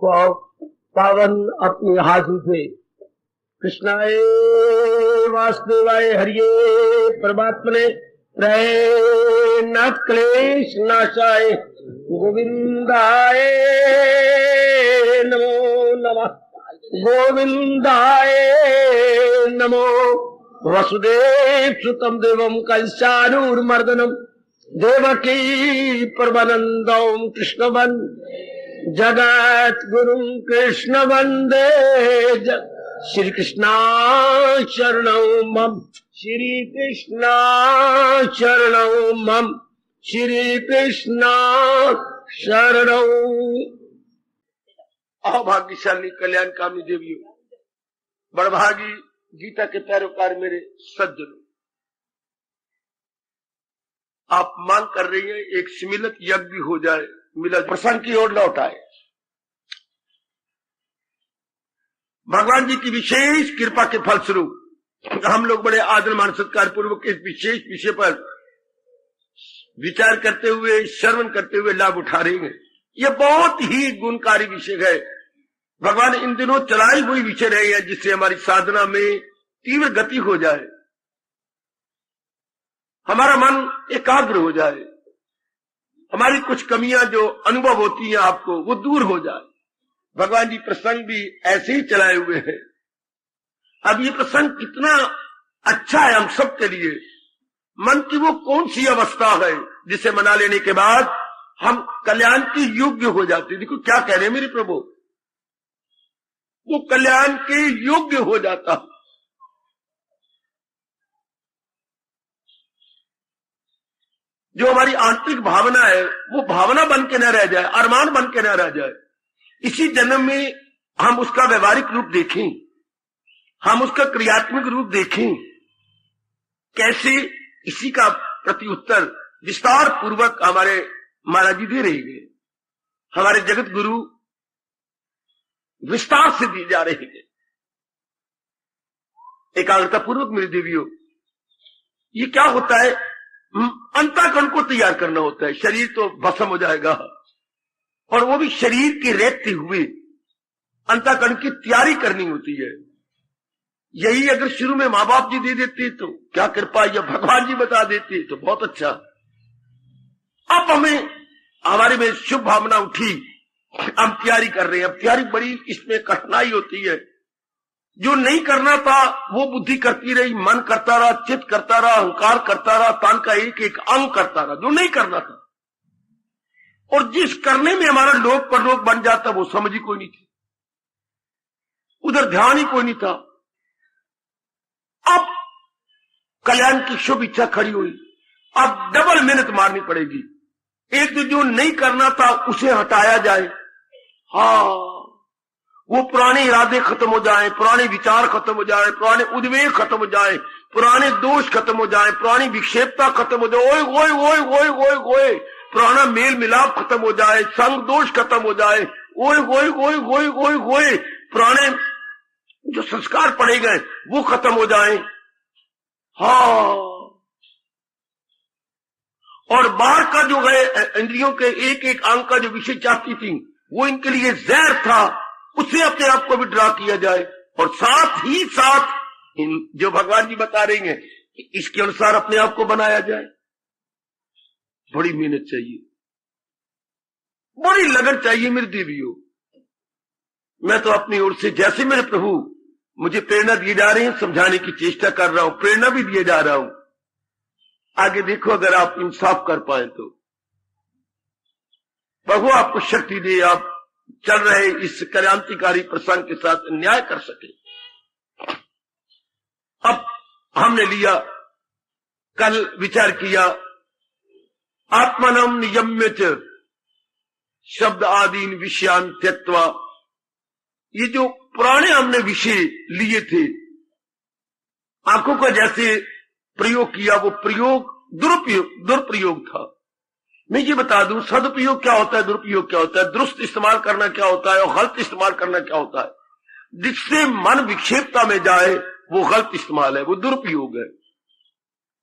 पावन अपने हाथों से कृष्णाय वासुदेवाय हरिये परमात्मने प्रय न क्लेश नाशाय गोविंदाय नमो नमः गोविंदाय नमो वसुदेव सुतम देवम कंसानुर्मर्दनम देवकी परमानंदम कृष्णवन जगत गुरु कृष्ण वंदे श्री कृष्णा शरणं मम श्री कृष्णा शरणं मम श्री कृष्णा शरणं। अभाग्यशाली कल्याणकामी देवियों, बड़भागी गीता के पैरोकार मेरे सज्जनों, आप मांग कर रही हैं एक सम्मिलित यज्ञ भी हो जाए, मिलन प्रसंग की ओर लौट आए। भगवान जी की विशेष कृपा के फलस्वरूप हम लोग बड़े आदर मान सत्कार पूर्वक इस विशेष विषय पर विचार करते हुए, श्रवण करते हुए लाभ उठा रहे हैं। यह बहुत ही गुणकारी विषय है। भगवान इन दिनों चलाई हुई विषय रहे हैं जिससे हमारी साधना में तीव्र गति हो जाए, हमारा मन एकाग्र हो जाए, हमारी कुछ कमियां जो अनुभव होती हैं आपको वो दूर हो जाए। भगवान जी प्रसंग भी ऐसे ही चलाए हुए हैं। अब ये प्रसंग कितना अच्छा है हम सब के लिए। मन की वो कौन सी अवस्था है जिसे मना लेने के बाद हम कल्याण के योग्य हो जाते। देखो क्या कह रहे हैं मेरे प्रभु, वो कल्याण के योग्य हो जाता। जो हमारी आंतरिक भावना है वो भावना बन के न रह जाए, अरमान बन के न रह जाए। इसी जन्म में हम उसका व्यवहारिक रूप देखें, हम उसका क्रियात्मक रूप देखें। कैसे, इसी का प्रति उत्तर विस्तार पूर्वक हमारे महाराज जी दे रहे हैं, हमारे जगत गुरु विस्तार से दिए जा रहे हैं। एकाग्रता पूर्वक मेरी देवियों, ये क्या होता है, अंतःकरण को तैयार करना होता है। शरीर तो भस्म हो जाएगा और वो भी शरीर के रहते हुए अंतःकरण की तैयारी करनी होती है। यही अगर शुरू में माँ बाप जी दे देते तो क्या कृपा, या भगवान जी बता देते तो बहुत अच्छा। अब हमें हमारे में शुभ भावना उठी, हम तैयारी कर रहे हैं। अब तैयारी बड़ी इसमें कठिनाई होती है। जो नहीं करना था वो बुद्धि करती रही, मन करता रहा, चित्त करता रहा, अहंकार करता रहा, तान का एक एक अंग करता रहा जो नहीं करना था। और जिस करने में हमारा लोक परलोक बन जाता वो समझ ही कोई नहीं थी, उधर ध्यान ही कोई नहीं था। अब कल्याण की शुभ इच्छा खड़ी हुई, अब डबल मेहनत मारनी पड़ेगी। एक तो जो नहीं करना था उसे हटाया जाए, हाँ, वो पुराने इरादे खत्म हो जाएं, पुराने विचार खत्म हो जाएं, पुराने उद्वेग खत्म हो जाएं, पुराने दोष खत्म हो जाएं, पुरानी विक्षेपता खत्म हो जाए, ओए ओए ओए ओए ओए ओए, पुराना मेल मिलाप खत्म हो जाए, संग दोष खत्म हो जाए, ओए ओए ओए ओए ओए ओए, पुराने जो संस्कार पड़े गए वो खत्म हो जाए। हाँ, और बाहर का जो है इंद्रियों के एक एक अंग का जो विषय चाहती थी वो इनके लिए जहर था, उससे अपने आप को विड्रॉ किया जाए। और साथ ही साथ जो भगवान जी बता रहे हैं इसके अनुसार अपने आप को बनाया जाए। बड़ी मेहनत चाहिए, बड़ी लगन चाहिए मेरी देवियों। मैं तो अपनी ओर से जैसे मेरे प्रभु मुझे प्रेरणा दिए जा रहे हैं, समझाने की चेष्टा कर रहा हूं, प्रेरणा भी दिए जा रहा हूं। आगे देखो, अगर आप इंसाफ कर पाए तो प्रभु आपको शक्ति दे, आप चल रहे इस क्रांतिकारी प्रसंग के साथ न्याय कर सके। अब हमने लिया, कल विचार किया, आत्मनम नियम्यच शब्द आदीन विषयान त्यक्त्वा। ये जो पुराने हमने विषय लिए थे, आंखों का जैसे प्रयोग किया, वो प्रयोग दुरुपयोग था। मैं ये बता दूं, सदुपयोग क्या होता है, दुरुपयोग क्या होता है, दुरुस्त इस्तेमाल करना क्या होता है और गलत इस्तेमाल करना क्या होता है। जिससे मन विक्षेपता में जाए वो गलत इस्तेमाल है, वो दुरुपयोग है।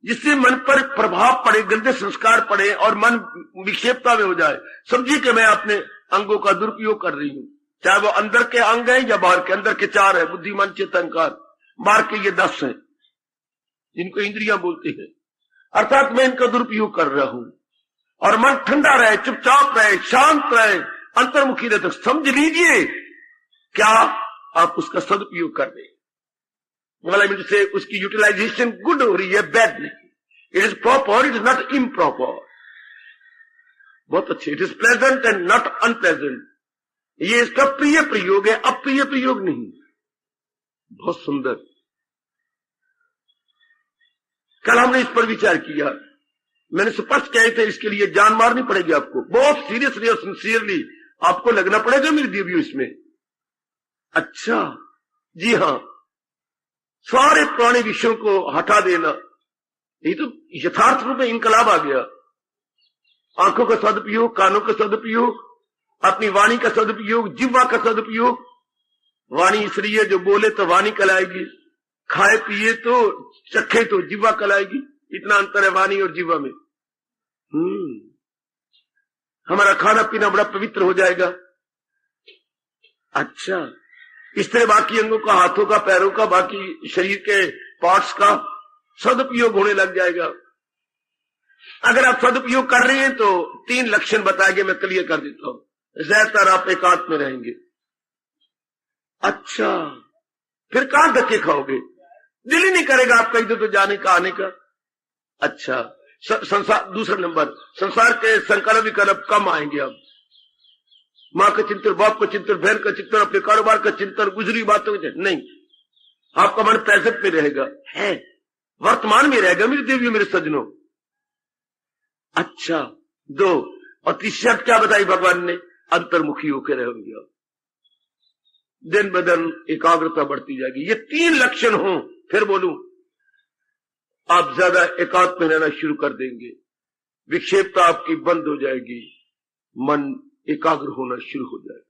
जिससे मन पर प्रभाव पड़े, गंदे संस्कार पड़े और मन विक्षेपता में हो जाए, समझिए कि मैं अपने अंगों का दुरुपयोग कर रही हूं। चाहे वो अंदर के अंग हैं या बाहर के। अंदर के 4 है, बुद्धि मन चित्त अहंकार, बाहर के ये 10 हैं जिनको इंद्रियां बोलते हैं। अर्थात मैं इनका दुरुपयोग कर रहा हूं और मन ठंडा रहे, चुपचाप रहे, शांत रहे, अंतर्मुखी रहे, तो समझ लीजिए क्या आप उसका सदुपयोग कर रहे हैं। मतलब से उसकी यूटिलाइजेशन गुड हो रही है, बैड नहीं। It is proper, it is not improper. बहुत अच्छे। It is pleasant and not unpleasant. ये इसका प्रिय प्रयोग है, अप्रिय प्रयोग नहीं। बहुत सुंदर। कल हमने इस पर विचार किया, मैंने स्पष्ट कहे थे इसके लिए जान मारनी पड़ेगी आपको, बहुत सीरियसली और सिंसियरली आपको लगना पड़ेगा मेरे देवियों इसमें। अच्छा जी हाँ, सारे पुराने विषयों को हटा देना, ये तो यथार्थ रूप में इनकलाब आ गया। आंखों का सदुपयोग, कानों का सदुपयोग, अपनी वाणी का सदुपयोग, जिह्वा का सदुपयोग। वाणी इसलिए जो बोले तो वाणी कहलाएगी, खाए पिए तो, चखे तो जिह्वा कहलाएगी। इतना अंतर है वाणी और जिह्वा में। हमारा खाना पीना बड़ा पवित्र हो जाएगा। अच्छा, इस तरह बाकी अंगों का, हाथों का, पैरों का, बाकी शरीर के पार्ट्स का सदुपयोग होने लग जाएगा। अगर आप सदुपयोग कर रहे हैं तो 3 लक्षण बताएंगे, मैं क्लियर कर देता हूं। ज्यादातर आप एकांत में रहेंगे। अच्छा, फिर कहां धक्के खाओगे? दिल ही नहीं करेगा आपका इधर तो जाने का, आने का। अच्छा, संसार, दूसरा नंबर, संसार के संकल्प विकल्प कम आएंगे। अब माँ का चिंतन, बाप का चिंतन, बहन का चिंतन, अपने कारोबार का चिंतन, गुजरी बातों का नहीं। आपका मन प्रेजेंट में रहेगा, है वर्तमान में रहेगा मेरे देवियों, मेरे सज्जनों। अच्छा, 2 और तीसरी शब्द क्या बताई भगवान ने? अंतर्मुखी होकर रहेंगे आप। दिन ब दिन एकाग्रता बढ़ती जाएगी। ये 3 लक्षण हो, फिर बोलूं, आप ज्यादा एकांत में रहना शुरू कर देंगे। विक्षेपता आपकी बंद हो जाएगी, मन एकाग्र होना शुरू हो जाएगा।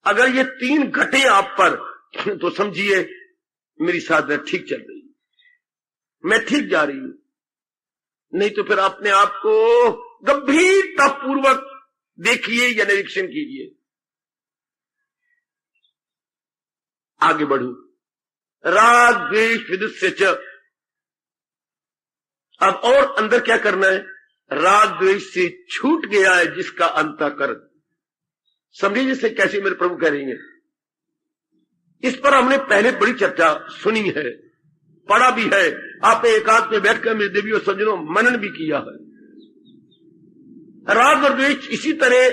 अगर ये 3 घटे आप पर तो समझिए मेरी साधना ठीक चल रही है, मैं ठीक जा रही हूं। नहीं तो फिर अपने आप को गंभीरता पूर्वक देखिए या निरीक्षण कीजिए। आगे बढ़ू। राग द्वेष विदुष्य च। अब और अंदर क्या करना है? राग द्वेष से छूट गया है जिसका अंतःकरण। समझिए जैसे कैसे मेरे प्रभु कह रही हैं। इस पर हमने पहले बड़ी चर्चा सुनी है, पढ़ा भी है। आपने एकांत में बैठकर मेरे देवियों सज्जनों मनन भी किया है। राग और द्वेष इसी तरह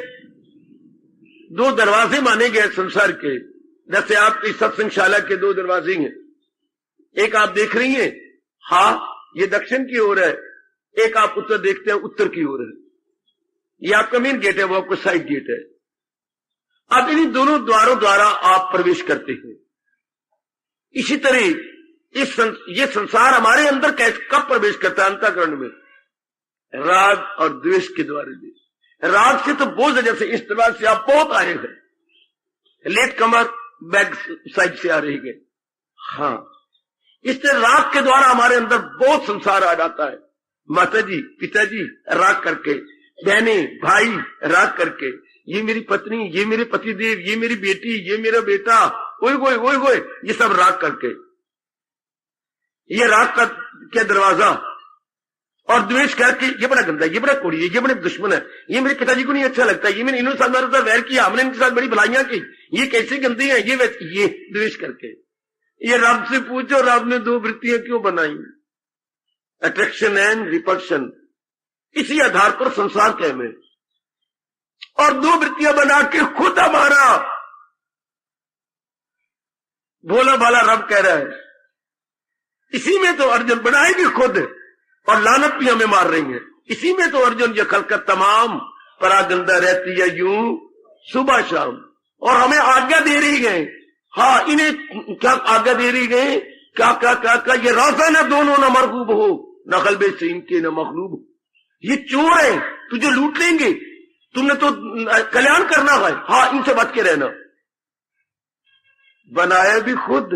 2 दरवाजे माने गए संसार के। जैसे आपकी सत्संगशाला के 2 दरवाजे हैं। एक आप देख रही हैं, हाँ ये दक्षिण की ओर है। एक आप उत्तर देखते हैं, उत्तर की ओर है। ये आपका मेन गेट है, वो आपका साइड गेट है। अब इन्हीं दोनों द्वारों द्वारा आप प्रवेश करते हैं। इसी तरह ये संसार हमारे अंदर कब प्रवेश करता है? अंतःकरण में, राग और द्वेष के द्वारा। राग से तो बोझ है, जैसे इस तरह से आप बहुत आए हैं, लेट कमर बैक साइड से आ रही है। हाँ, इससे राग के द्वारा हमारे अंदर बहुत संसार आ जाता है। माता जी, पिताजी राग करके, बहने भाई राग करके, ये मेरी पत्नी, ये मेरे पतिदेव, ये मेरी बेटी, ये मेरा बेटा, ओए ये सब राग करके। ये राग का क्या दरवाजा। और द्वेष करके, ये बड़ा गंदा है, ये बड़ा कोड़ी है, ये बड़े दुश्मन है, ये मेरे पिताजी को नहीं अच्छा लगता, ये मैंने इन्होंने साथ मेरे साथ वैर किया, हमने इनके साथ बड़ी भलाइयां की, ये कैसे गंदी है, ये द्वेष करके। ये रब से पूछो, रब ने 2 वृत्तियां क्यों बनाई? Attraction and repulsion. इसी आधार पर संसार कैम है। और 2 वृत्तियां बना के खुद हमारा भोला भाला रब कह रहा है। इसी में तो अर्जुन बनाएगी खुद, और लानत भी हमें मार रही है। इसी में तो अर्जुन ये खलकत तमाम परागंदा रहती है यूं सुबह शाम, और हमें आज्ञा दे रही है। हाँ, इन्हें क्या आज्ञा दे रही है? क्या ये राजा न दोनों न मरगूब हो, न कल्बे से इनके न मखलूब हो। ये चोर है, तुझे लूट लेंगे, तुमने तो कल्याण करना है। हाँ, इनसे बच के रहना। बनाया भी खुद,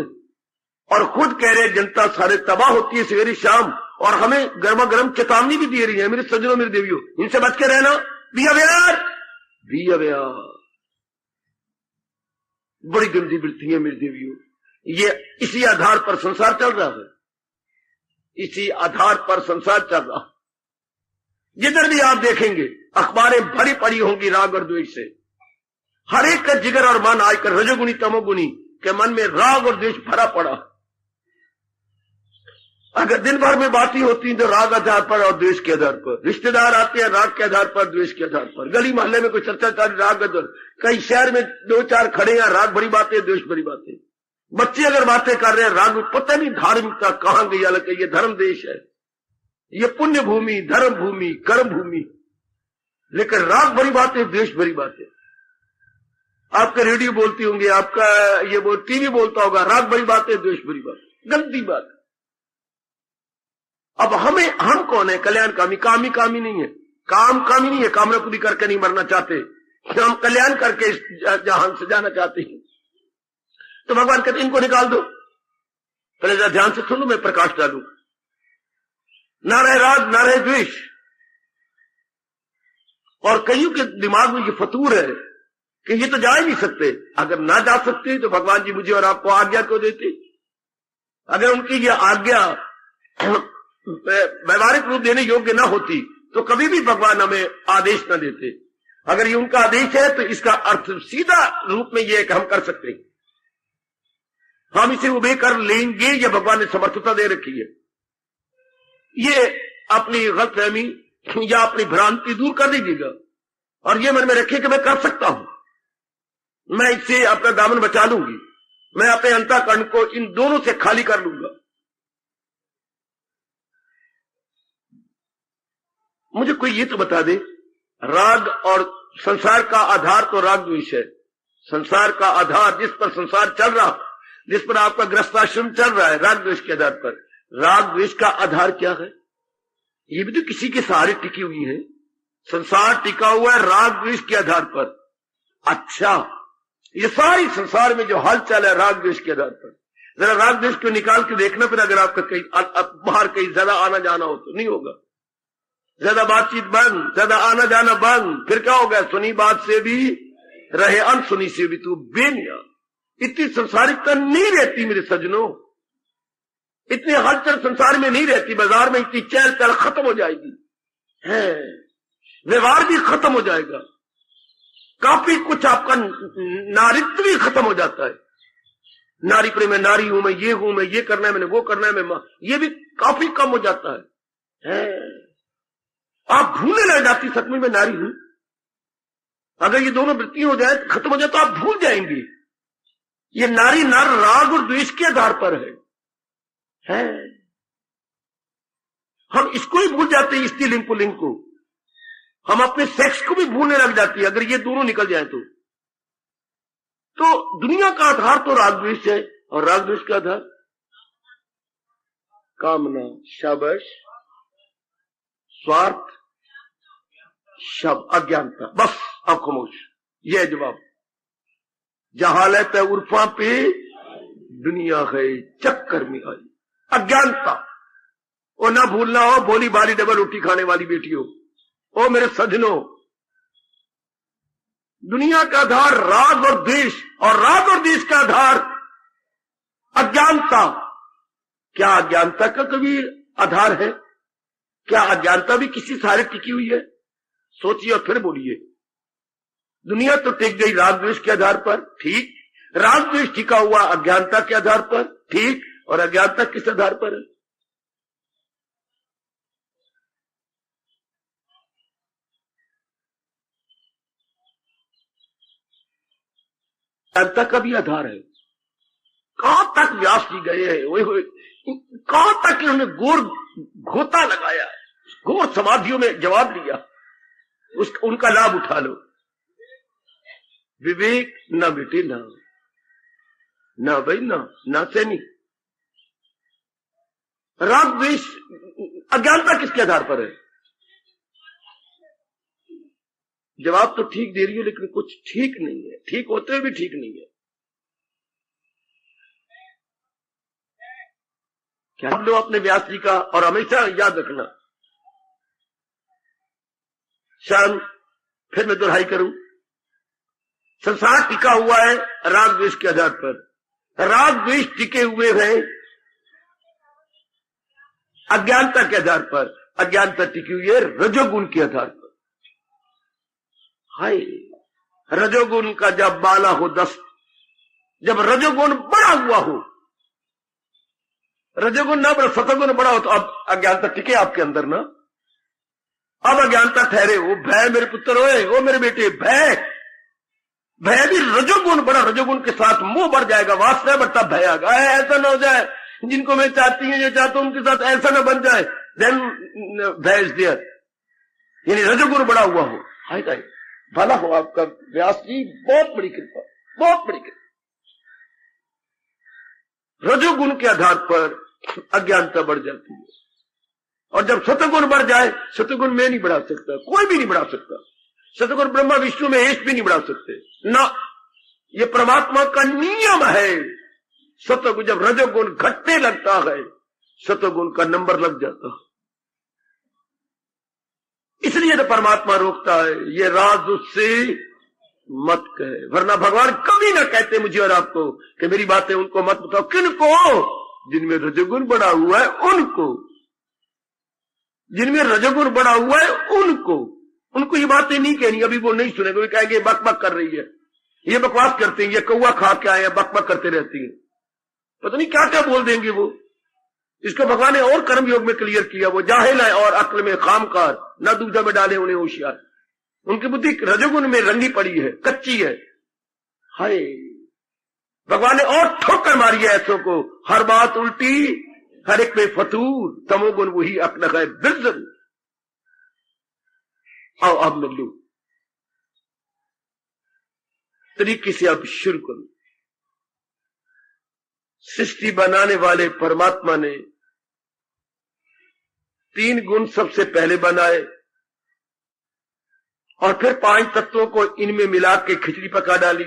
और खुद कह रहे जनता सारे तबाह होती है सवेरे शाम, और हमें गर्मा गर्म चेतावनी भी दे रही है, मेरे सज्जनों मेरे देवियों, इनसे बच के रहना। Be aware, be aware. बड़ी गंदी वृत्ति है मेरे देवियों। ये इसी आधार पर संसार चल रहा है, इसी आधार पर संसार चल रहा है। जिधर भी आप देखेंगे अखबारें भरी पड़ी होंगी राग और द्वेष से। हर एक का जिगर और मन आजकल रजोगुणी तमोगुणी के मन में राग और द्वेष भरा पड़ा। अगर दिन भर में बातें होती तो राग आधार पर और द्वेष के आधार पर, रिश्तेदार आते हैं राग के आधार पर द्वेष के आधार पर, गली मोहल्ले में कोई चर्चा चाल राग आधार, कई शहर में दो चार खड़े हैं राग भरी बातें द्वेष भरी बातें, बच्चे अगर बातें कर रहे हैं राग, पता नहीं धार्मिकता कहां गई। हालांकि ये धर्म देश है, ये पुण्य भूमि, धर्म भूमि, कर्म भूमि, लेकिन राग भरी बातें द्वेष भरी बातें। आपका रेडियो बोलती होंगे, आपका ये टीवी बोलता होगा राग भरी बातें द्वेष भरी बातें, गलती बात। अब हम कौन है? कल्याण कामी। कामी कामी नहीं है, काम कामी नहीं है, कामना पूरी करके नहीं मरना चाहते, हम कल्याण करके जहां से जाना चाहते हैं। तो भगवान कहते इनको निकाल दो। पहले जरा ध्यान से सुनो, मैं प्रकाश डालू। ना रहे राग ना रहे द्वेष। और कईयों के दिमाग में ये फतूर है कि ये तो जा ही नहीं सकते। अगर ना जा सकते तो भगवान जी मुझे और आपको आज्ञा क्यों देते? अगर उनकी ये आज्ञा व्यवहारिक रूप देने योग्य ना होती तो कभी भी भगवान हमें आदेश न देते। अगर ये उनका आदेश है तो इसका अर्थ सीधा रूप में ये है कि हम कर सकते हैं, हम इसे उबे कर लेंगे, ये भगवान ने समर्थता दे रखी है। ये अपनी गलतफहमी या अपनी भ्रांति दूर कर दीजिएगा और ये मन में रखिए कि मैं कर सकता हूं, मैं इससे अपना दामन बचा लूंगी, मैं अपने अंतःकरण को इन दोनों से खाली कर लूंगा। मुझे कोई ये तो बता दे, राग और संसार का आधार तो राग द्वेष है। संसार का आधार जिस पर संसार चल रहा, जिस पर आपका गृहस्थाश्रम चल रहा है, राग द्वेष के आधार पर। राग द्वेष का आधार क्या है? ये भी तो किसी के सहारे टिकी हुई है। संसार टिका हुआ है राग द्वेष के आधार पर। अच्छा, ये सारी संसार में जो हलचल है राग द्वेष के आधार पर। जरा राग द्वेष को निकाल के देखना, फिर अगर आपका कहीं बाहर कहीं ज्यादा आना जाना हो तो नहीं होगा। ज्यादा बातचीत बंद, ज्यादा आना जाना बंद, फिर क्या होगा? सुनी बात से भी रहे, अनसुनी से भी तू बेनिया। इतनी संसारिकता नहीं रहती मेरे सज्जनों, इतनी हलचल संसार में नहीं रहती। बाजार में इतनी चहल पहल खत्म हो जाएगी, है व्यवहार भी खत्म हो जाएगा, काफी कुछ आपका नारित्व भी खत्म हो जाता है। नारी प्रेम, मैं नारी हूं, मैं ये करना है, मैंने वो करना है, मैं ये भी काफी कम हो जाता है। आप भूलने लग जाती सचमुच में नारी हूं। अगर ये दोनों वृत्ति हो जाए, खत्म हो जाए, तो आप भूल जाएंगे ये नारी नर राग और द्वेष के आधार पर है। हम इसको ही भूल जाते हैं, स्त्रीलिंग पुल्लिंग को। हम अपने सेक्स को भी भूलने लग जाती है अगर ये दोनों निकल जाए तो दुनिया का आधार तो राग द्वेष है, और राग द्वेष का आधार कामना, शाबाश, स्वार्थ, शब, अज्ञानता। बस अब खामोश, यह जवाब। जहालत है उर्फा पे दुनिया है चक्कर में आई। अज्ञानता, और ना भूलना हो भोली भाली डबल रोटी खाने वाली बेटियों, ओ मेरे सजनों, दुनिया का आधार राग और द्वेष, और राग और द्वेष का आधार अज्ञानता। क्या अज्ञानता का कभी आधार है? क्या अज्ञानता भी किसी सहारे टिकी हुई है? सोचिए और फिर बोलिए। दुनिया तो टिक गई राग द्वेष के आधार पर, ठीक। राग द्वेष टिका हुआ अज्ञानता के आधार पर, ठीक। और अज्ञानता किस आधार पर है? अज्ञानता का भी आधार है। कहां तक व्यास जी गए हैं, कहां तक इन्होंने घोर घोता लगाया है, घोर समाधियों में जवाब दिया, उनका लाभ उठा लो। विवेक न बेटे ना भाई, ना से नहीं। राग द्वेष अज्ञानता किसके आधार पर है? जवाब तो ठीक दे रही हो, लेकिन कुछ ठीक नहीं है, ठीक होते हुए भी ठीक नहीं है। क्या लो अपने व्यास जी का, और हमेशा याद रखना। शान फिर मैं दोहराई करूं, संसार टिका हुआ है राग द्वेष के आधार पर, राग द्वेष टिके हुए हैं अज्ञानता के आधार पर, अज्ञानता टिकी हुई है रजोगुण के आधार पर। हाय, रजोगुण का जब बाला हो 10, जब रजोगुण बड़ा हुआ हो, रजोगुण ना बड़ा, सतोगुण बड़ा हो, तो अब अज्ञानता टिके आपके अंदर ना, अब अज्ञानता ठहरे। वो भय मेरे पुत्र होए, वो मेरे बेटे, भय, भय भी रजोगुण बड़ा, रजोगुण के साथ मोह बढ़ जाएगा, वासना बढ़ता, भय आ गया। ऐसा ना हो जाए जिनको मैं चाहती हूँ, जो चाहता हूं उनके साथ ऐसा ना बन जाए, देन भय इज देयर, यानी रजोगुण बड़ा हुआ हो। हाय हाय, भला हो आपका व्यास जी, बहुत बड़ी कृपा, बहुत बड़ी कृपा। रजोगुण के आधार पर अज्ञानता बढ़ जाती है, और जब सतगुण बढ़ जाए, सतगुण में नहीं बढ़ा सकता, कोई भी नहीं बढ़ा सकता, सतगुण ब्रह्मा विष्णु में हेष भी नहीं बढ़ा सकते ना, ये परमात्मा का नियम है। सतगुण, जब रजोगुण घटने लगता है, सतगुण का नंबर लग जाता है, इसलिए तो परमात्मा रोकता है, ये राज उससे मत कहे, वरना भगवान कभी ना कहते मुझे और आपको कि मेरी बातें उनको मत बताओ। किनको? जिनमें रजोगुण बढ़ा हुआ है उनको, जिनमें रजोगुण बढ़ा हुआ है उनको ये बातें नहीं कहनी, अभी वो नहीं सुनेंगे, वो कहेंगे बक बक कर रही है, ये बकवास करते हैं, ये कौवा खा के आए हैं, बक बक करते रहती है, पता नहीं क्या क्या बोल देंगे वो। इसको भगवान ने और कर्म योग में क्लियर किया, वो जाहिल है और अक्ल में खामकार, न दूजा में डाले उन्हें होशियार, उनकी बुद्धि रजोगुण में रंगी पड़ी है, कच्ची है। हाय, भगवान ने और ठोकर मारी है ऐसों को, हर बात उल्टी, हर एक में फतूर, तमोगुण वही अक्ल है बिल्कुल। आओ अब मैं लू तरीके से अब शुरू करूं। सृष्टि बनाने वाले परमात्मा ने 3 गुण सबसे पहले बनाए, और फिर 5 तत्वों को इनमें मिला के खिचड़ी पका डाली,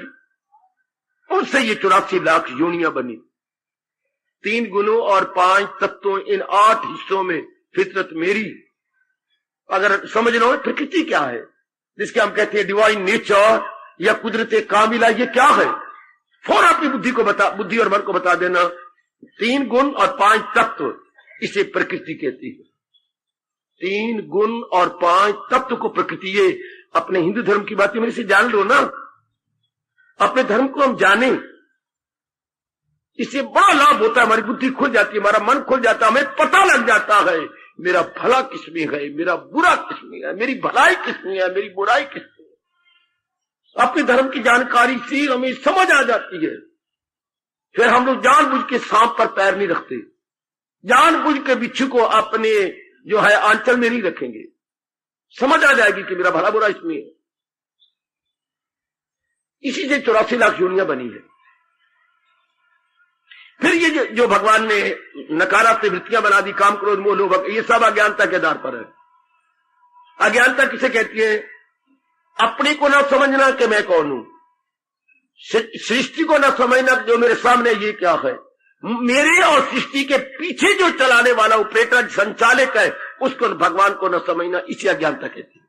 उनसे ये 84 लाख योनियां बनी। 3 गुणों और 5 तत्वों, इन 8 हिस्सों में फितरत मेरी, अगर समझ लो प्रकृति क्या है, जिसके हम कहते हैं डिवाइन नेचर या कुदरत कामिला, ये क्या है, फौरन अपनी बुद्धि और मन को बता देना। 3 गुण और 5 तत्व, इसे प्रकृति कहती है। 3 गुण और 5 तत्व को प्रकृति, ये अपने हिंदू धर्म की बातें मेरे से जान लो ना, अपने धर्म को हम जाने, इससे बड़ा लाभ होता है, हमारी बुद्धि खुल जाती है, हमारा मन खुल जाता है, हमें पता लग जाता है मेरा भला किसमें है, मेरा बुरा किसमें है, मेरी भलाई किसमें है, मेरी बुराई किसमें है। अपने धर्म की जानकारी से हमें समझ आ जाती है। फिर हम लोग जानबूझ के सांप पर पैर नहीं रखते, जानबूझ के बिच्छू को अपने जो है आंचल में नहीं रखेंगे, समझ आ जाएगी कि मेरा भला बुरा इसमें है। इसी से 84 लाख योनियां बनी है। फिर ये जो भगवान ने नकारात्मक वृत्तियां बना दी, काम क्रोध मोह लोभ, ये सब अज्ञानता के आधार पर है। अज्ञानता किसे कहती है? अपने को ना समझना कि मैं कौन हूं, सृष्टि को ना समझना जो मेरे सामने ये क्या है, मेरे और सृष्टि के पीछे जो चलाने वाला ऑपरेटर संचालक है उसको भगवान को न समझना, इसी अज्ञानता कहती है।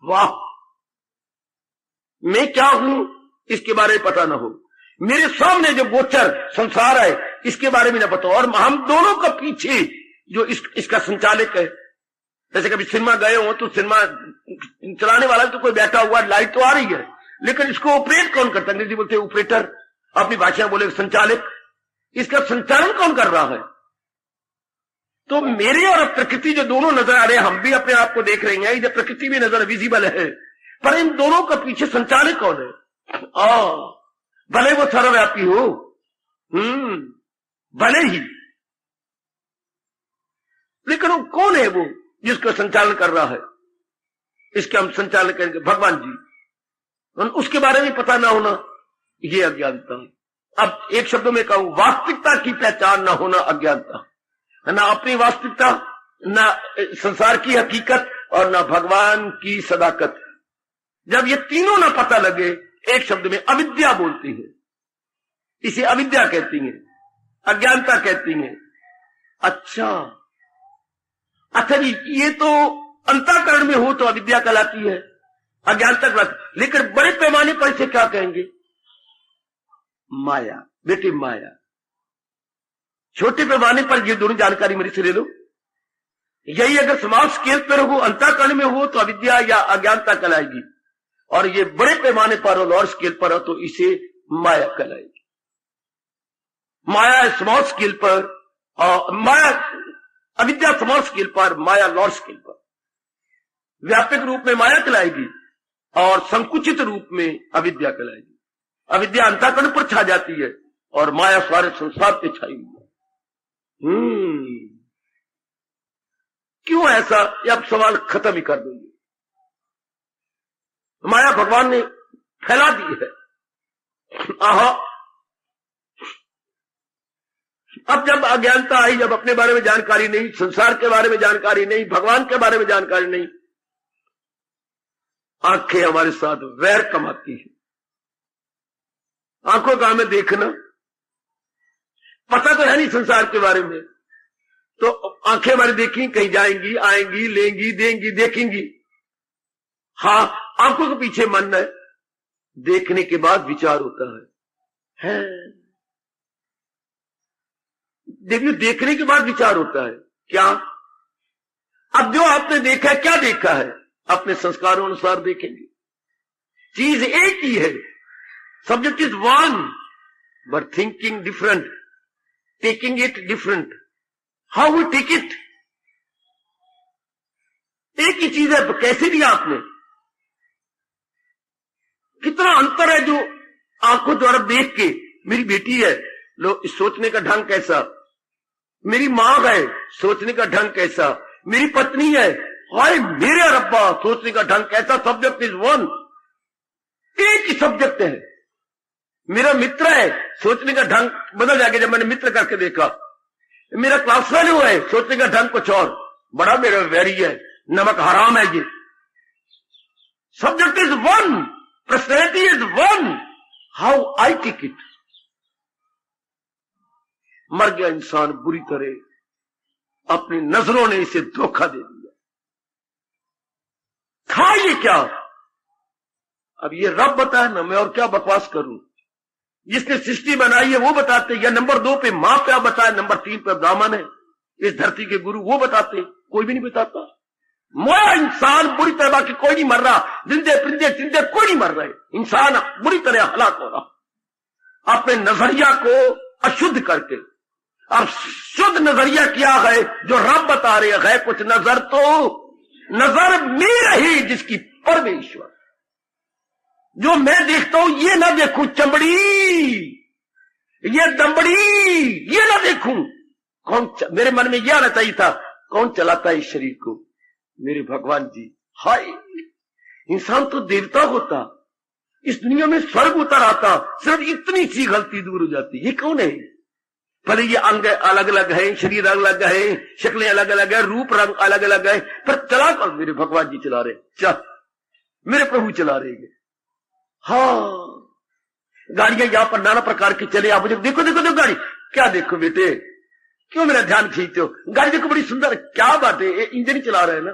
वाह, मैं क्या हूं इसके बारे में पता ना हो, मेरे सामने जो गोचर संसार है इसके बारे में ना पता, और हम दोनों का पीछे जो इसका संचालक है। जैसे कभी सिनेमा गए हो तो सिनेमा चलाने वाला तो कोई बैठा हुआ, लाइट तो आ रही है, लेकिन इसको ऑपरेट कौन करता है? अंग्रेजी बोलते हैं ऑपरेटर, अपनी भाषा में बोले संचालक। इसका संचालन कौन कर रहा है? तो मेरे और प्रकृति जो दोनों नजर आ रहे हैं, हम भी अपने आप को देख रहे हैं, इधर प्रकृति भी नजर विजिबल है, पर इन दोनों का पीछे संचालक कौन है? भले वो सर्वव्यापी हो, भले ही, लेकिन वो कौन है वो जिसका संचालन कर रहा है? इसके हम संचालन करेंगे भगवान जी, उसके बारे में पता ना होना, ये अज्ञानता। अब एक शब्दों में कहूं, वास्तविकता की पहचान ना होना अज्ञानता, ना अपनी वास्तविकता, ना संसार की हकीकत, और ना भगवान की सदाकत। जब ये तीनों ना पता लगे, एक शब्द में अविद्या बोलती है, इसे अविद्या कहती हैं, अज्ञानता कहती हैं। अच्छा जी, ये तो अंतःकरण में हो तो अविद्या कहलाती है, अज्ञानता का, लेकिन बड़े पैमाने पर इसे क्या कहेंगे? माया। बेटी माया। छोटे पैमाने पर ये दोनों जानकारी मेरे से ले लो। यही अगर स्मॉल स्केल पर हो, अंतःकरण में हो, तो अविद्या या अज्ञानता कहलाएगी, और ये बड़े पैमाने पर हो, लॉर्ज स्केल पर हो, तो इसे माया कहलाएगी। माया स्मॉल स्केल पर, और माया अविद्या स्मॉल स्केल पर, माया लॉर्ज स्केल पर। व्यापक रूप में माया कहलाएगी और संकुचित रूप में अविद्या कहलाएगी। अविद्या अंतःकरण पर छा जाती है और माया सारे संसार पे छाई हुई है। क्यों ऐसा? ये अब सवाल खत्म ही कर देंगे। माया भगवान ने फैला दी है। आहा, अब जब अज्ञानता आई, जब अपने बारे में जानकारी नहीं, संसार के बारे में जानकारी नहीं, भगवान के बारे में जानकारी नहीं, आंखें हमारे साथ वैर कमाती है। आंखों का हमें देखना, पता तो है नहीं संसार के बारे में, तो आंखें हमारी देखी, कहीं जाएंगी, आएंगी, लेंगी, देंगी, देखेंगी। हाँ, आंखों के पीछे मन है, देखने के बाद विचार होता है। देखिए, देखने के बाद विचार होता है। क्या? अब जो आपने देखा है, क्या देखा है? अपने संस्कारों अनुसार देखेंगे। चीज एक ही है, subject is one, but thinking different, taking it different. How we take it? एक ही चीज है, कैसे लिया आपने? कितना अंतर है जो आंखों द्वारा देख के, मेरी बेटी है, लो सोचने का ढंग कैसा, मेरी मां है, सोचने का ढंग कैसा, मेरी पत्नी है, हाय मेरे रब्बा, सोचने का ढंग कैसा। सब्जेक्ट इज वन, एक ही सब्जेक्ट है। मेरा मित्र है, सोचने का ढंग बदल जाएगा जब मैंने मित्र करके देखा। मेरा क्लास फेलो है, सोचने का ढंग कुछ और, बड़ा मेरा वैरी है, नमक हराम है ये। Subject is one, personality is one, how I take it. मर गया इंसान बुरी तरह, अपनी नजरों ने इसे धोखा दे दिया। था ये क्या? अब ये रब बताए ना, मैं और क्या बकवास करूं। जिसने सृष्टि बनाई है वो बताते, या नंबर 2 पे मां क्या बताए, नंबर 3 पे ब्राह्मण है, इस धरती के गुरु वो बताते, कोई भी नहीं बताता। मोया इंसान बुरी तरह, बाकी कोई नहीं मर रहा, जिंदे परिंदे चिंदे कोई नहीं मर रहे, इंसान बुरी तरह हलाक हो रहा अपने नजरिया को अशुद्ध करके। अब शुद्ध नजरिया क्या है जो रब बता रहे हैं? कुछ नजर तो नजर में रही जिसकी परमेश्वर। जो मैं देखता हूं ये ना देखूं, चमड़ी ये दमड़ी ये ना देखूं। मेरे मन में यह आना चाहिए था, कौन चलाता है इस शरीर को? मेरे भगवान जी। हाय, इंसान तो देवता होता, इस दुनिया में स्वर्ग उतर आता, सिर्फ इतनी सी गलती दूर हो जाती। ये कौन है? भले ये अंग अलग अलग है, शरीर अलग अलग है, शक्लें अलग अलग है, रूप रंग अलग अलग है, पर चला कौन? मेरे भगवान जी चला रहे, चल मेरे प्रभु चला रहे हैं। हाँ, गाड़ियां यहां पर नाना प्रकार की चले, आप मुझे देखो देखो देखो गाड़ी। क्या देखो बेटे, क्यों मेरा ध्यान खींचते हो? गाड़ी देखो बड़ी सुंदर, क्या बात है, इंजन ही चला रहे हैं ना,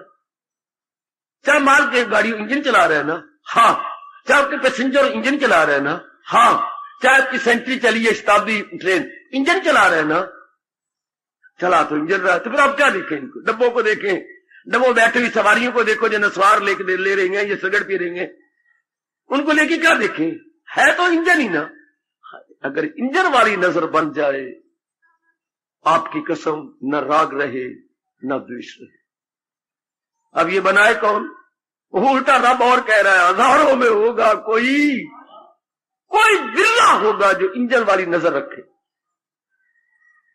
चाहे माल के गाड़ी इंजन चला रहे हैं ना। हाँ, चाहे आपके पैसेंजर इंजन चला रहे हैं ना। हाँ, चाहे आपकी सेंचुरी चली है, शताब्दी ट्रेन, इंजन चला रहे हैं ना। चला तो इंजन रहा है, तो फिर आप क्या देखें? इनको डब्बों को देखें, डब्बों बैठे हुई सवारियों को देखो, जो नस्वार लेके ले रही हैं, ये सिगरेट पी रही हैं, उनको लेके क्या देखें? है तो इंजन ही ना। अगर इंजन वाली नजर बन जाए, आपकी कसम न राग रहे न द्वेष रहे। अब ये बनाए कौन? उल्टा रब और कह रहा है, हजारों में होगा कोई बिरला होगा जो इंजन वाली नजर रखे।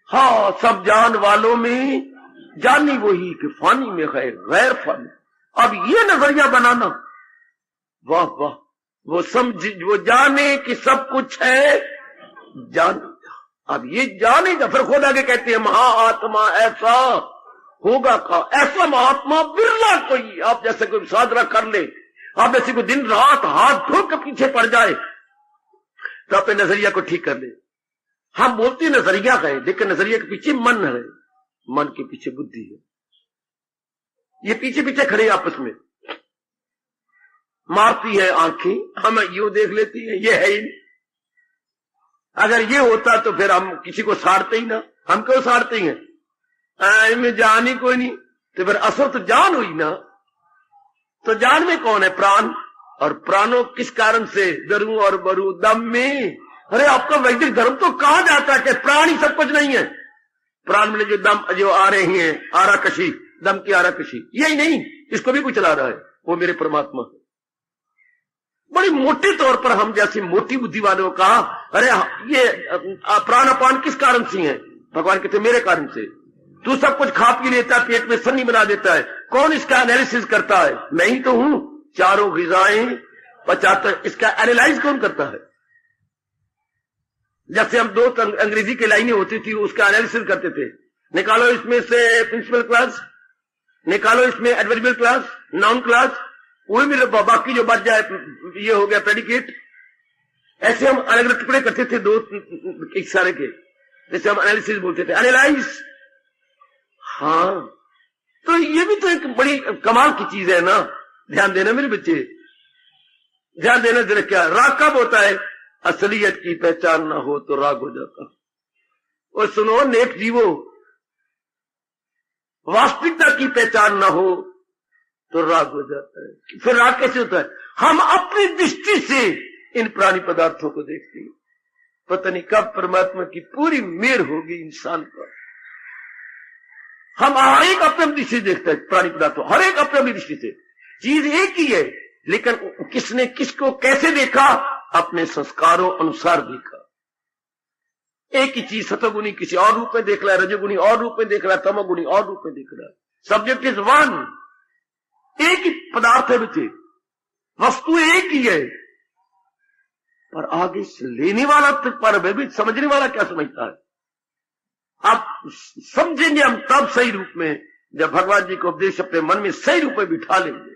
हाँ, सब जान वालों में जानी वही कि फानी में है गैर फानी। अब ये नजरिया बनाना, वाह वाह, वो समझ, वो जाने कि सब कुछ है, जाने। अब ये जानेगा, फिर खुद आगे कहते हैं महाआत्मा ऐसा होगा का, ऐसा महात्मा बिरला कोई। आप जैसे कोई साधना कर ले, आप जैसे कोई दिन रात हाथ धो के पीछे पड़ जाए तो अपने नजरिया को ठीक कर ले। हम बोलते नजरिया है, लेकिन नजरिया के पीछे मन है, मन के पीछे बुद्धि है। ये पीछे पीछे खड़े आपस में। मारती है आंखें, हम यूं देख लेती है, ये है ही नहीं। अगर ये होता तो फिर हम किसी को साड़ते ही ना, हम क्यों साड़ते हैं? इनमें जान ही कोई नहीं, तो फिर असर तो जान हुई ना। तो जान में कौन है? प्राण। और प्राणों किस कारण से? दरू और बरू दम में। अरे आपका वैदिक धर्म तो कहां जाता है कि प्राण ही सब कुछ नहीं है? प्राण में जो दम जो आ रहे हैं, आराकशी, दम की आराकशी, यही नहीं, इसको भी कुछ चला रहा है, वो मेरे परमात्मा है। बड़ी मोटे तौर पर हम जैसे मोटी बुद्धि वालों का, अरे ये प्राण अपान किस कारण से है? भगवान कहते मेरे कारण से। तू सब कुछ खा पी लेता है, पेट में सन्नी बना देता है, कौन इसका एनालिसिस करता है? मैं ही तो हूं। चारों ग़िज़ाएं पचाता, इसका एनालाइज कौन करता है? जैसे हम दो अंग्रेजी की लाइनें होती थी, उसका एनालिसिस करते थे, निकालो इसमें से प्रिंसिपल क्लास, निकालो इसमें एडवर्बियल क्लास, नाउन क्लास, वही भी बाकी जो बच जाए ये हो गया प्रेडिकेट। ऐसे हम अलग अलग टुकड़े करते थे दो एक सारे के, जैसे हम एनालिसिस बोलते थे, एनालाइज। हाँ, तो ये भी तो एक बड़ी कमाल की चीज है ना। ध्यान देना मेरे बच्चे, ध्यान देना जरा। क्या राग कब होता है? असलियत की पहचान ना हो तो राग हो जाता। और सुनो नेक जीवो, वास्तविकता की पहचान ना हो तो राग हो जाता है। फिर राग कैसे होता है? हम अपनी दृष्टि से इन प्राणी पदार्थों को देखते हैं। पता नहीं कब परमात्मा की पूरी मेहर होगी इंसान पर। हम हर एक अपनी दृष्टि से देखते हैं प्राणी पदार्थों, हर एक अपनी दृष्टि से। चीज एक ही है, लेकिन किसने किसको कैसे देखा? अपने संस्कारों अनुसार देखा। एक ही चीज सतोगुणी किसी और रूप में देख रहा है, रजोगुणी और रूप में देख रहा है, तमोगुणी और रूप में देख रहा है। सब्जेक्ट इज वन, एक ही पदार्थ है बच्चे, वस्तु एक ही है, पर आगे से लेने वाला पर भी समझने वाला क्या समझता है? आप समझेंगे हम तब सही रूप में, जब भगवान जी को उपदेश अपने मन में सही रूप में बिठा लेंगे।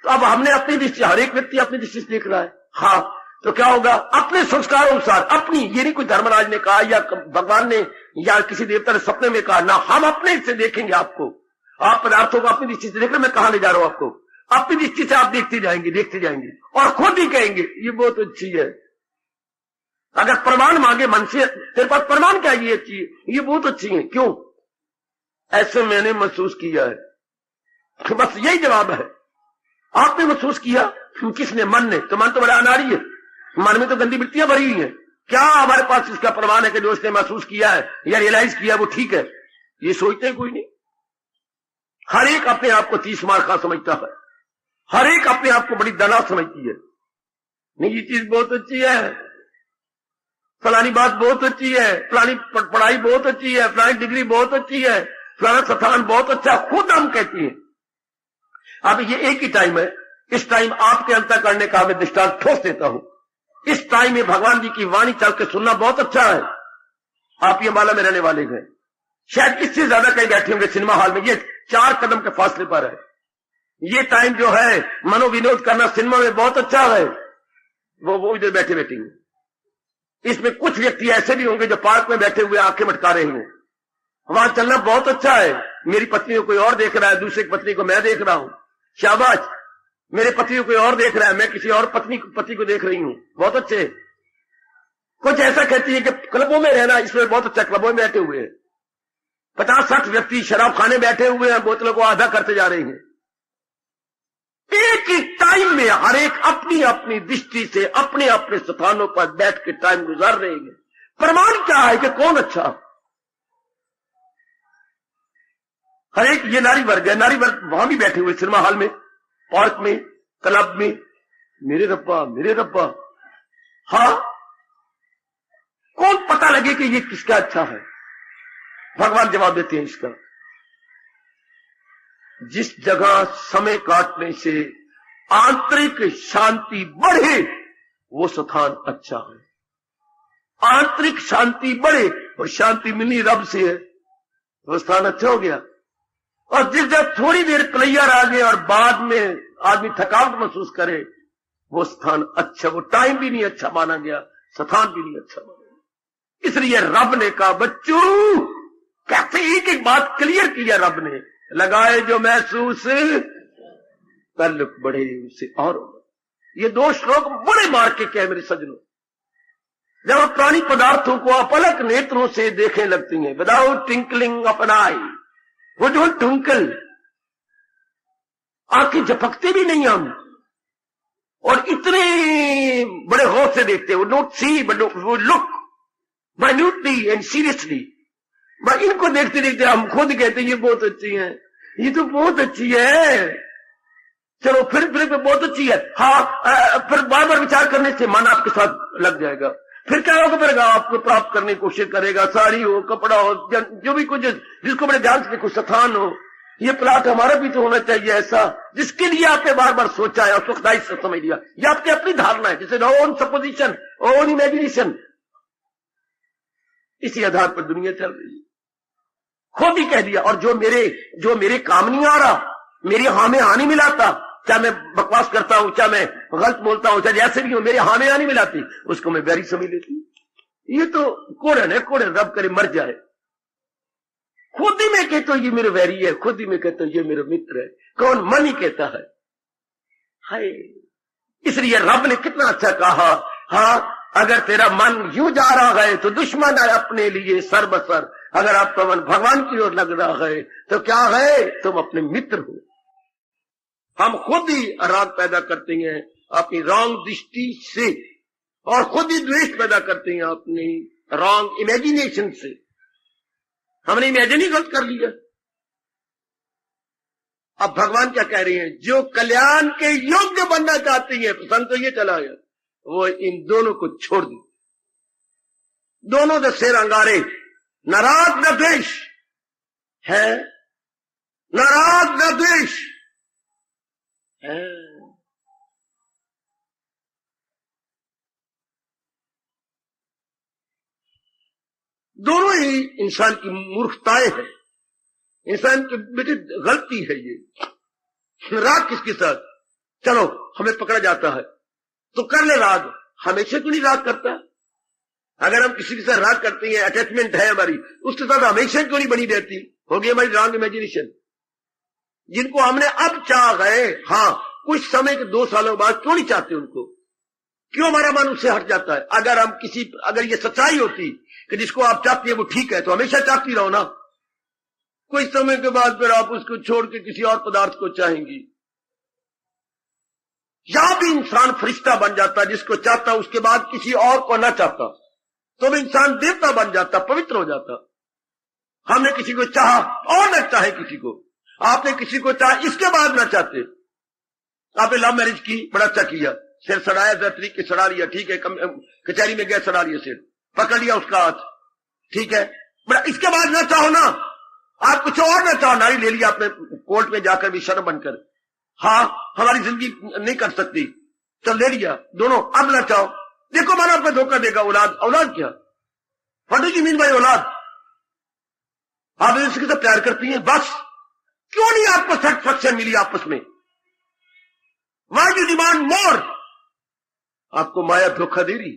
तो अब हमने अपनी दृष्टि, हर एक व्यक्ति अपनी दृष्टि से देख रहा है। हाँ, तो क्या होगा? अपने संस्कार अनुसार, अपनी, ये नहीं कोई धर्मराज ने कहा या भगवान ने या किसी देवता ने सपने में कहा ना, हम अपने से देखेंगे आपको। आप पदार्थों को अपनी दृष्टि से देख रहे, मैं कहां ले जा रहा हूं आपको? अपनी दृष्टि से आप देखते जाएंगे और खुद ही कहेंगे ये बहुत अच्छी है। अगर प्रमाण मांगे मन से, तेरे पास प्रमाण क्या? ये अच्छी है, ये बहुत अच्छी है, क्यों? ऐसे मैंने महसूस किया है। बस यही जवाब है। आपने महसूस किया, किसने? मन ने। तो मन तो बड़ा अनाड़ी है, मन में तो गंदी वृत्तियां भरी हुई है। क्या हमारे पास इसका प्रमाण है कि जो उसने महसूस किया है या रियलाइज किया वो ठीक है? ये सोचते हैं कोई नहीं। हर एक अपने आप को 30 मार खा समझता है, हर एक अपने आप को बड़ी दना समझती है। नहीं, ये चीज बहुत अच्छी है, फलानी बात बहुत अच्छी है, फलानी पढ़ाई बहुत अच्छी है, फलानी डिग्री बहुत अच्छी है, फलाना स्थान बहुत अच्छा, खुद हम कहती हैं। अब ये एक ही टाइम है, इस टाइम आपके अंतर करने का मैं दृष्टांत ठोस देता हूं। इस टाइम में भगवान जी की वाणी चल के सुनना बहुत अच्छा है। आप ये माला में रहने वाले हैं, शायद इससे ज्यादा कहीं बैठे होंगे सिनेमा हॉल में, ये 4 कदम के फासले पर है। ये टाइम जो है मनोविनोद करना सिनेमा में बहुत अच्छा है, वो इधर बैठे बैठेंगे। इसमें कुछ व्यक्ति ऐसे भी होंगे जो पार्क में बैठे हुए आंखें मटका रहे होंगे। वहां चलना बहुत अच्छा है, मेरी पत्नी को कोई और देख रहा है, दूसरे की पत्नी को मैं देख रहा हूं, शाबाश। मेरे पति को कोई और देख रहा है, मैं किसी और पति को देख रही हूं, बहुत अच्छे। कुछ ऐसा कहती है कि क्लबों में रहना, इसमें बहुत अच्छा, क्लबों में बैठे हुए हैं 50-60 व्यक्ति, शराब खाने बैठे हुए हैं, बोतलों को आधा करते जा रहे हैं। एक ही टाइम में हर एक अपनी अपनी दृष्टि से अपने अपने स्थानों पर बैठ के टाइम गुजार रहे हैं। प्रमाण क्या है कि कौन अच्छा? हर एक, ये नारी वर्ग है, नारी वर्ग वहां भी बैठे हुए सिनेमा हॉल में, पार्क में, क्लब में, मेरे रब्बा मेरे रब्बा। हाँ, कौन पता लगे कि ये किसका अच्छा है? भगवान जवाब देते हैं इसका। जिस जगह समय काटने से आंतरिक शांति बढ़े वो स्थान अच्छा है। आंतरिक शांति बढ़े और शांति मिलनी रब से है, वो स्थान अच्छा हो गया। और जिस जगह थोड़ी देर प्लेयर आ गए और बाद में आदमी थकावट महसूस करे, वो स्थान अच्छा, वो टाइम भी नहीं अच्छा माना गया, स्थान भी नहीं अच्छा माना गया। इसलिए रब ने कहा बच्चों, कैसे एक एक बात क्लियर किया रब ने, लगाए जो महसूस ताल्लुक बढ़े उसे और ये 2 श्लोक बड़े मार्के के हैं मेरे सज्जनों। जब आप प्राणी पदार्थों को अपलक नेत्रों से देखने लगती हैं, विदाउट ट्विंकलिंग ऑफ एन आई, वो डोंट ट्विंकल, आंखें झपकते भी नहीं हम, और इतने बड़े गौर से देखते हैं, वो नोट सी बट वो लुक माइन्यूटली एंड सीरियसली। इनको देखते देखते हम खुद कहते हैं ये बहुत अच्छी है, ये तो बहुत अच्छी है, चलो फिर बहुत अच्छी है। हाँ, फिर बार बार विचार करने से मन आपके साथ लग जाएगा। फिर क्या होगा, फिर आपको प्राप्त करने की कोशिश करेगा, साड़ी हो, कपड़ा हो, जो भी कुछ जिसको बड़े ध्यान से कुछ स्थान हो, ये प्लाट हमारा भी तो होना चाहिए ऐसा, जिसके लिए आपने बार बार सोचा है और सुखदायी से समझ लिया। ये आपकी अपनी धारणा है, जैसे ओन सपोजिशन, ओन इमेजिनेशन, इसी आधार पर दुनिया चल रही है। खुद ही कह दिया। और जो मेरे काम नहीं आ रहा, मेरी हाँ में हाँ नहीं मिलाता, चाहे मैं बकवास करता हूं, चाहे मैं गलत बोलता हूं, चाहे जैसे भी हो, मेरे हाँ में हाँ नहीं मिलाती, उसको मैं बैरी समझ लेती। ये तो कोड़न है, कोड़न, रब करे मर जाए। खुद ही मैं कहता हूं ये मेरे वैरी है, खुद ही मैं कहता हूं ये मेरा मित्र है, कौन मन ही कहता है। हाय, इसलिए रब ने कितना अच्छा कहा, हाँ अगर तेरा मन यूं जा रहा है तो दुश्मन है अपने लिए सर्वसर, अगर आपका मन भगवान की ओर लग रहा है तो क्या है, तुम अपने मित्र हो। हम खुद ही राग पैदा करते हैं अपनी रॉन्ग दृष्टि से, और खुद ही द्वेष पैदा करते हैं अपनी रॉन्ग इमेजिनेशन से। हमने इमेजिन ही गलत कर लिया। अब भगवान क्या कह रहे हैं, जो कल्याण के योग्य बनना चाहती है, प्रसंग तो ये चला गया, वो इन दोनों को छोड़ दे। दोनों जो शेर अंगारे, न राग न द्वेष है, न राग न द्वेष है। दोनों ही इंसान की मूर्खताएं हैं, इंसान की बेटी गलती है ये। राग किसके साथ, चलो हमें पकड़ा जाता है तो कर ले राग, हमेशा क्यों नहीं राग करता। अगर हम किसी के साथ राग करते हैं, अटैचमेंट है हमारी, उसके साथ हमेशा क्यों नहीं बनी रहती, होगी हमारी रॉन्ग इमेजिनेशन। जिनको हमने अब चाह गए, हाँ कुछ समय के 2 सालों बाद क्यों नहीं चाहते उनको, क्यों हमारा मन उससे हट जाता है। अगर ये सच्चाई होती कि जिसको आप चाहती है वो ठीक है, तो हमेशा चाहती रहो ना। कुछ समय के बाद फिर आप उसको छोड़ के किसी और पदार्थ को चाहेंगी। यहां भी इंसान फरिश्ता बन जाता, जिसको चाहता उसके बाद किसी और को ना चाहता, तो भी इंसान देवता बन जाता, पवित्र हो जाता। हमने किसी को चाहा और न चाहे किसी को, आपने किसी को चाहा इसके बाद ना चाहते। आपने लव मैरिज की, बड़ा अच्छा किया, सिर सड़ाया, तरीके के सड़ा लिया, ठीक है, कचहरी में गया सड़ा लिया सिर, पकड़ लिया उसका हाथ, ठीक है, बड़ा इसके बाद ना चाहो ना, आप कुछ और ना चाहो, नारी ले लिया आपने कोर्ट में जाकर भी शर्म बनकर, हाँ हमारी जिंदगी नहीं कर सकती, चल ले लिया दोनों, अब ना चाहो। देखो मानो आपको धोखा देगा औलाद क्या, what do you mean by औलाद। आप इसके साथ प्यार करती हैं, बस क्यों नहीं आपको सेटिस्फैक्शन मिली आपस में, व्हाई डू डिमांड मोर। आपको माया धोखा दे रही,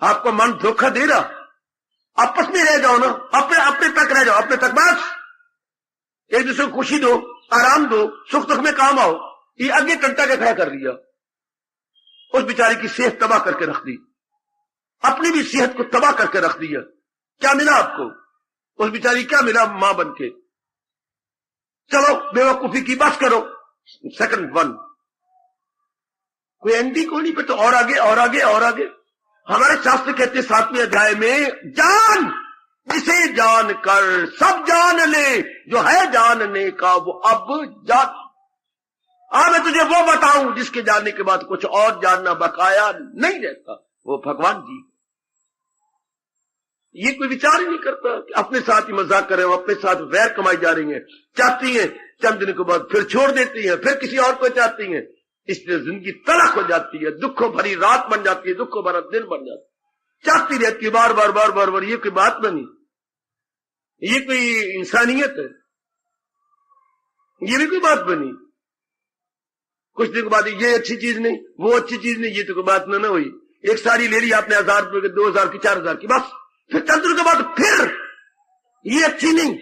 आपको मन धोखा दे रहा, आपस में रह जाओ ना, अपने तक रह जाओ, अपने तक बस, एक दूसरे को खुशी दो, आराम दो, सुख दुख में काम आओ। ये आगे टंटा के खड़ा कर दिया, उस बेचारी की सेहत तबाह करके रख दी, अपनी भी सेहत को तबाह करके रख दिया। क्या मिला आपको, उस बेचारी क्या मिला मां बन के। चलो बेवकूफी की बस करो, सेकंड वन, कोई एंडी को नहीं, तो और आगे और आगे और आगे। हमारे शास्त्र कहते 7वें अध्याय में, जान जिसे जान कर सब जान ले, जो है जानने का वो अब जान। मैं तुझे वो बताऊं जिसके जानने के बाद कुछ और जानना बकाया नहीं रहता, वो भगवान जी। ये कोई विचार ही नहीं करता कि अपने साथ ही मजाक कर रहे हो, अपने साथ वैर कमाई जा रही हैं, चाहती हैं, चंद दिन के बाद फिर छोड़ देती हैं, फिर किसी और को चाहती हैं। इसलिए जिंदगी तलख हो जाती है, दुखों भरी रात बन जाती है, दुखों भरा दिन बन जाता है, चाहती रहती है बार बार बार बार बार। ये कोई बात बनी, ये कोई इंसानियत है, ये भी कोई बात बनी। कुछ दिन के बाद ये अच्छी चीज नहीं, वो अच्छी चीज नहीं, ये तो कोई बात ना हुई। एक साड़ी ले ली आपने 1000 रुपए की, 2000 की, 4000 की, बस फिर चंद दिन के बाद फिर ये अच्छी नहीं,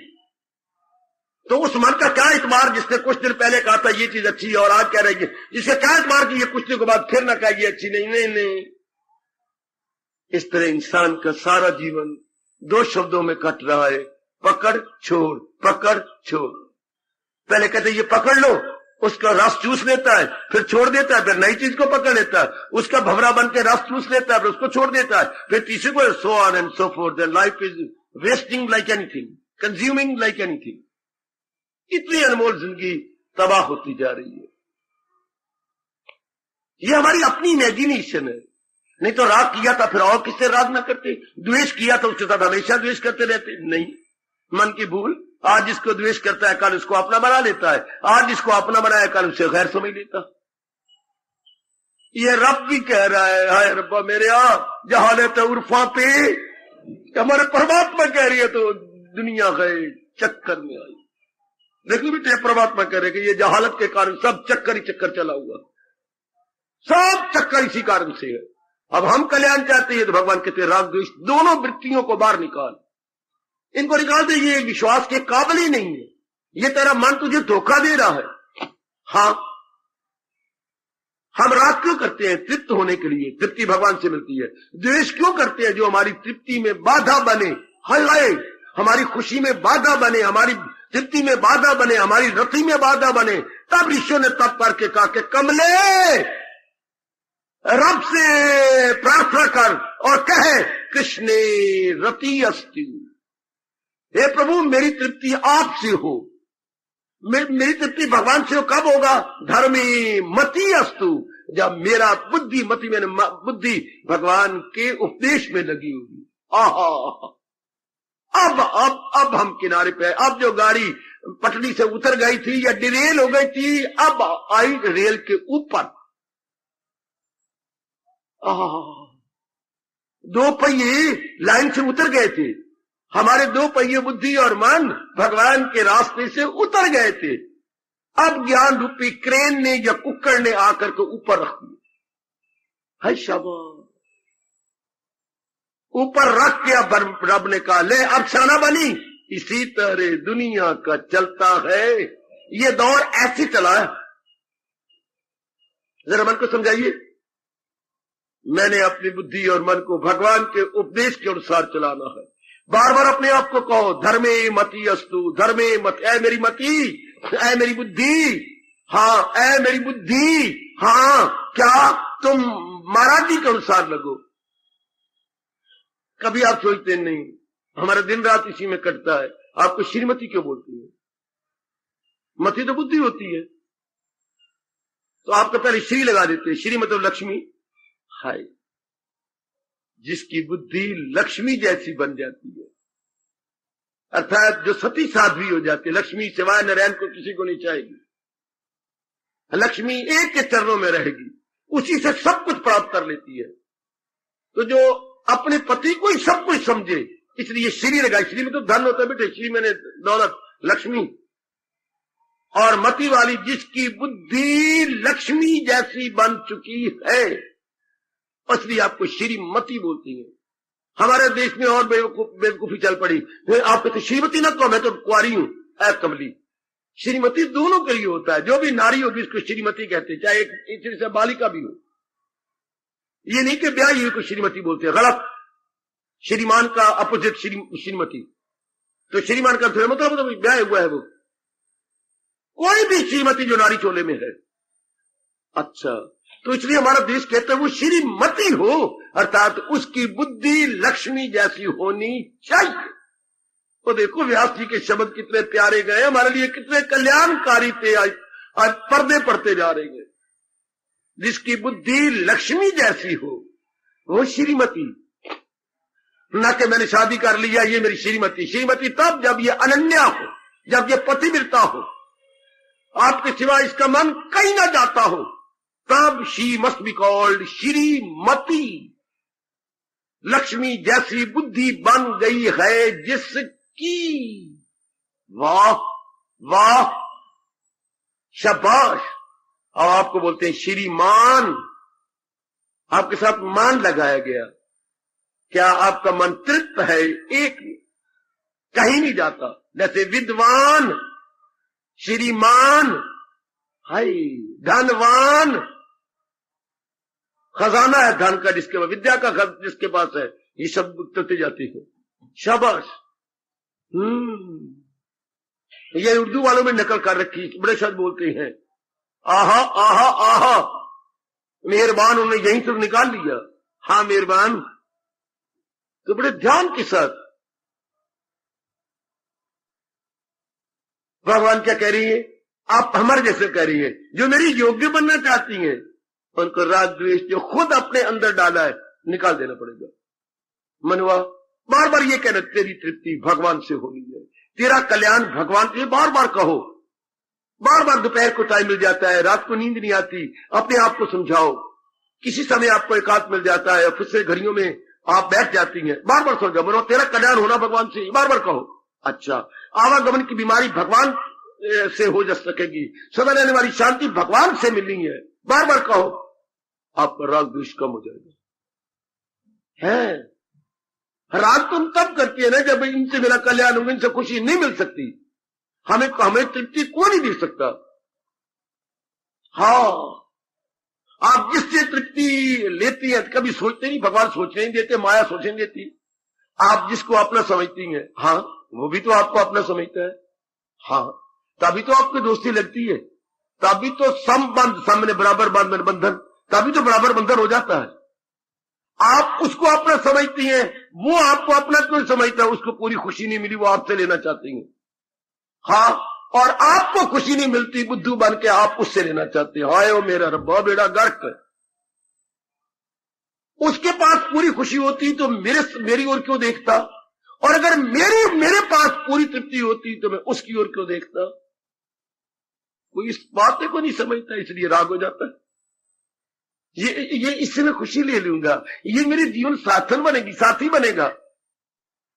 तो उस मन का क्या इतबार जिसने कुछ दिन पहले कहा था ये चीज अच्छी है और आज कह रही है, इसका क्या इतबार कि ये कुछ दिन के बाद फिर ना कहा ये अच्छी नहीं। नहीं नहीं, इस तरह इंसान का सारा जीवन दो शब्दों में कट रहा है, पकड़ छोड़, पकड़ छोड़। पहले कहते ये पकड़ लो, उसका रस चूस लेता है, फिर छोड़ देता है, फिर नई चीज को पकड़ लेता है, उसका भंवरा बन के रस चूस लेता है, फिर उसको छोड़ देता है, फिर तीसरे को, so on and so fourth. Life is wasting like anything, consuming like anything. इतनी अनमोल जिंदगी तबाह होती जा रही है। ये हमारी अपनी इमेजिनेशन है। नहीं तो राग किया था फिर और किससे राग ना करते, द्वेष किया था उसके साथ हमेशा द्वेष करते रहते। नहीं, मन की भूल। आज जिसको द्वेष करता है कल उसको अपना बना लेता है, आज जिसको अपना बनाया कल उसे गैर समझ लेता। ये रब भी कह रहा है, हाय रब्बा मेरे जहालत उर्फा पे, हमारे परमात्मा कह रही है तो दुनिया गए चक्कर में आई। देखो बेटे, परमात्मा कह रहे कि ये जहालत के कारण सब चक्कर ही चक्कर चला हुआ, सब चक्कर इसी कारण से है। अब हम कल्याण चाहते हैं तो भगवान कहते हैं राग द्वेष दोनों वृत्तियों को बाहर निकाल, इनको निकाल दे। ये विश्वास के काबिल ही नहीं है, ये तेरा मन तुझे धोखा दे रहा है। हाँ, हम राग क्यों करते हैं? तृप्त होने के लिए, तृप्ति भगवान से मिलती है। द्वेष क्यों करते हैं? जो हमारी तृप्ति में बाधा बने, हाय हमारी खुशी में बाधा बने, हमारी तृप्ति में बाधा बने, हमारी रति में बाधा बने। तब ऋषियों ने तप करके कहा कि कमले रब से प्रार्थना कर और कहे कृष्णे रति अस्ति, हे प्रभु मेरी तृप्ति आपसे हो, मेरी तृप्ति भगवान से हो। कब होगा? धर्मी मति अस्तु, जब मेरा बुद्धि मति मैंने बुद्धि भगवान के उपदेश में लगी होगी। आहा, अब हम किनारे पे, अब जो गाड़ी पटरी से उतर गई थी या डिरेल हो गई थी, अब आई रेल के ऊपर। दो पहिए लाइन से उतर गए थे, हमारे दो पहिए बुद्धि और मन भगवान के रास्ते से उतर गए थे। अब ज्ञान रूपी क्रेन ने या कुक्कड़ ने आकर के ऊपर रख दिया। है शाबाश, ऊपर रख के अब रब ने कहा ले अब शाना बनी। इसी तरह दुनिया का चलता है, ये दौर ऐसे चला है। जरा मन को समझाइए, मैंने अपनी बुद्धि और मन को भगवान के उपदेश के अनुसार चलाना है। बार बार अपने आप को कहो धर्मे मति अस्तु, धर्मे मत, ऐ मेरी मति, ऐ मेरी बुद्धि, हाँ ऐ मेरी बुद्धि, हाँ क्या तुम महाराज जी के अनुसार लगो। कभी आप सोचते नहीं हमारा दिन रात इसी में कटता है, आपको श्रीमती क्यों बोलती है? मति तो बुद्धि होती है, तो आपको पहले श्री लगा देते हैं। श्री मतलब लक्ष्मी। हाय, जिसकी बुद्धि लक्ष्मी जैसी बन जाती है, अर्थात जो सती साध्वी हो जाती है, लक्ष्मी सिवाय नारायण को किसी को नहीं चाहेगी, लक्ष्मी एक के चरणों में रहेगी, उसी से सब कुछ प्राप्त कर लेती है। तो जो अपने पति को ही सब कुछ समझे, इसलिए श्री लगाई। श्री में तो धन होता है बेटे, श्री मैंने दौलत, लक्ष्मी। और मति वाली जिसकी बुद्धि लक्ष्मी जैसी बन चुकी है, इसलिए आपको श्रीमती बोलती है। हमारे देश में और बेवकूफी चल पड़ी, आप तो श्रीमती ना कहो, मैं तो कुंवारी हूं। ऐ कमली, श्रीमती दोनों के लिए होता है, जो भी नारी होगी उसको श्रीमती कहते हैं, चाहे एक से बालिका भी हो। ये नहीं कि ब्याह को श्रीमती बोलते हैं, गलत। श्रीमान का अपोजिट श्रीमती, तो श्रीमान का थोड़ा मतलब ब्याह हुआ है वो। कोई भी श्रीमती जो नारी चोले में है, अच्छा, तो इसलिए हमारा देश कहता है वो श्रीमती हो, अर्थात उसकी बुद्धि लक्ष्मी जैसी होनी चाहिए। तो देखो व्यास जी के शब्द कितने प्यारे गए, हमारे लिए कितने कल्याणकारी थे। आज पर्दे पड़ते जा रहे हैं। जिसकी बुद्धि लक्ष्मी जैसी हो वो श्रीमती, ना कि मैंने शादी कर लिया ये मेरी श्रीमती। श्रीमती तब जब ये अनन्या हो, जब ये पतिव्रता हो, आपके सिवा इसका मन कहीं ना जाता हो, तब she must be called Shrimati. Lakshmi जैसी बुद्धि बन गई है जिसकी, वाह वाह शाबाश। अब आपको बोलते हैं श्रीमान, आपके साथ मान लगाया गया। क्या आपका मन तृप्त है? एक कहीं नहीं जाता। जैसे विद्वान श्रीमान, हाय धनवान, खजाना है धन का जिसके पास, विद्या का जिसके पास है, ये सब उतरती जाती है। शाबाश। ये उर्दू वालों में नकल कर रखी, बड़े शब्द बोलते हैं, आहा आहा आहा, मेहरबान, उन्होंने यहीं से निकाल लिया, हाँ मेहरबान। तो बड़े ध्यान के साथ भगवान क्या कह रही है, आप हमारे जैसे कह रही है, जो मेरी योग्य बनना चाहती हैं उनको राग द्वेष जो खुद अपने अंदर डाला है निकाल देना पड़ेगा। मनवा बार बार ये कहना, तेरी तृप्ति भगवान से होनी है, तेरा कल्याण भगवान से, बार बार कहो। बार बार दोपहर को टाइम मिल जाता है, रात को नींद नहीं आती, अपने आप को समझाओ। किसी समय आपको एकांत मिल जाता है, फिर से घड़ियों में आप बैठ जाती हैं, बार बार समझाओ, मनो तेरा कल्याण होना भगवान से, बार बार कहो। अच्छा, आवागमन की बीमारी भगवान से हो जा सकेगी, सदा रहने वाली शांति भगवान से मिलनी है, बार बार कहो, आपका राग द्वेष कम हो जाएगा। है राग तुम तब करती है ना जब इनसे मेरा कल्याण होगा, इनसे खुशी नहीं मिल सकती, हमें तृप्ति को नहीं दे सकता। हाँ, आप जिससे तृप्ति लेती हैं कभी सोचते नहीं, भगवान सोचने नहीं देते, माया सोचने नहीं देती। आप जिसको अपना समझती हैं, हाँ वो भी तो आपको अपना समझता है, हाँ तभी तो आपकी दोस्ती लगती है, तभी तो संबंध, सामने बराबर बंधन, तभी तो बराबर बंधन हो जाता है। आप उसको अपना समझती हैं, वो आपको अपना क्यों समझता है, उसको पूरी खुशी नहीं मिली, वो आपसे लेना चाहती हैं। हाँ, और आपको खुशी नहीं मिलती, बुद्धू बन के आप उससे लेना चाहते हैं। हाय ओ मेरा रब्बा, बेड़ा गर्क। उसके पास पूरी खुशी होती तो मेरी ओर क्यों देखता, और अगर मेरे पास पूरी तृप्ति होती तो मैं उसकी ओर क्यों देखता। कोई इस बात को नहीं समझता, इसलिए राग हो जाता है। ये इससे मैं खुशी ले लूंगा, ये मेरे जीवन साथन बनेगी, साथी बनेगा।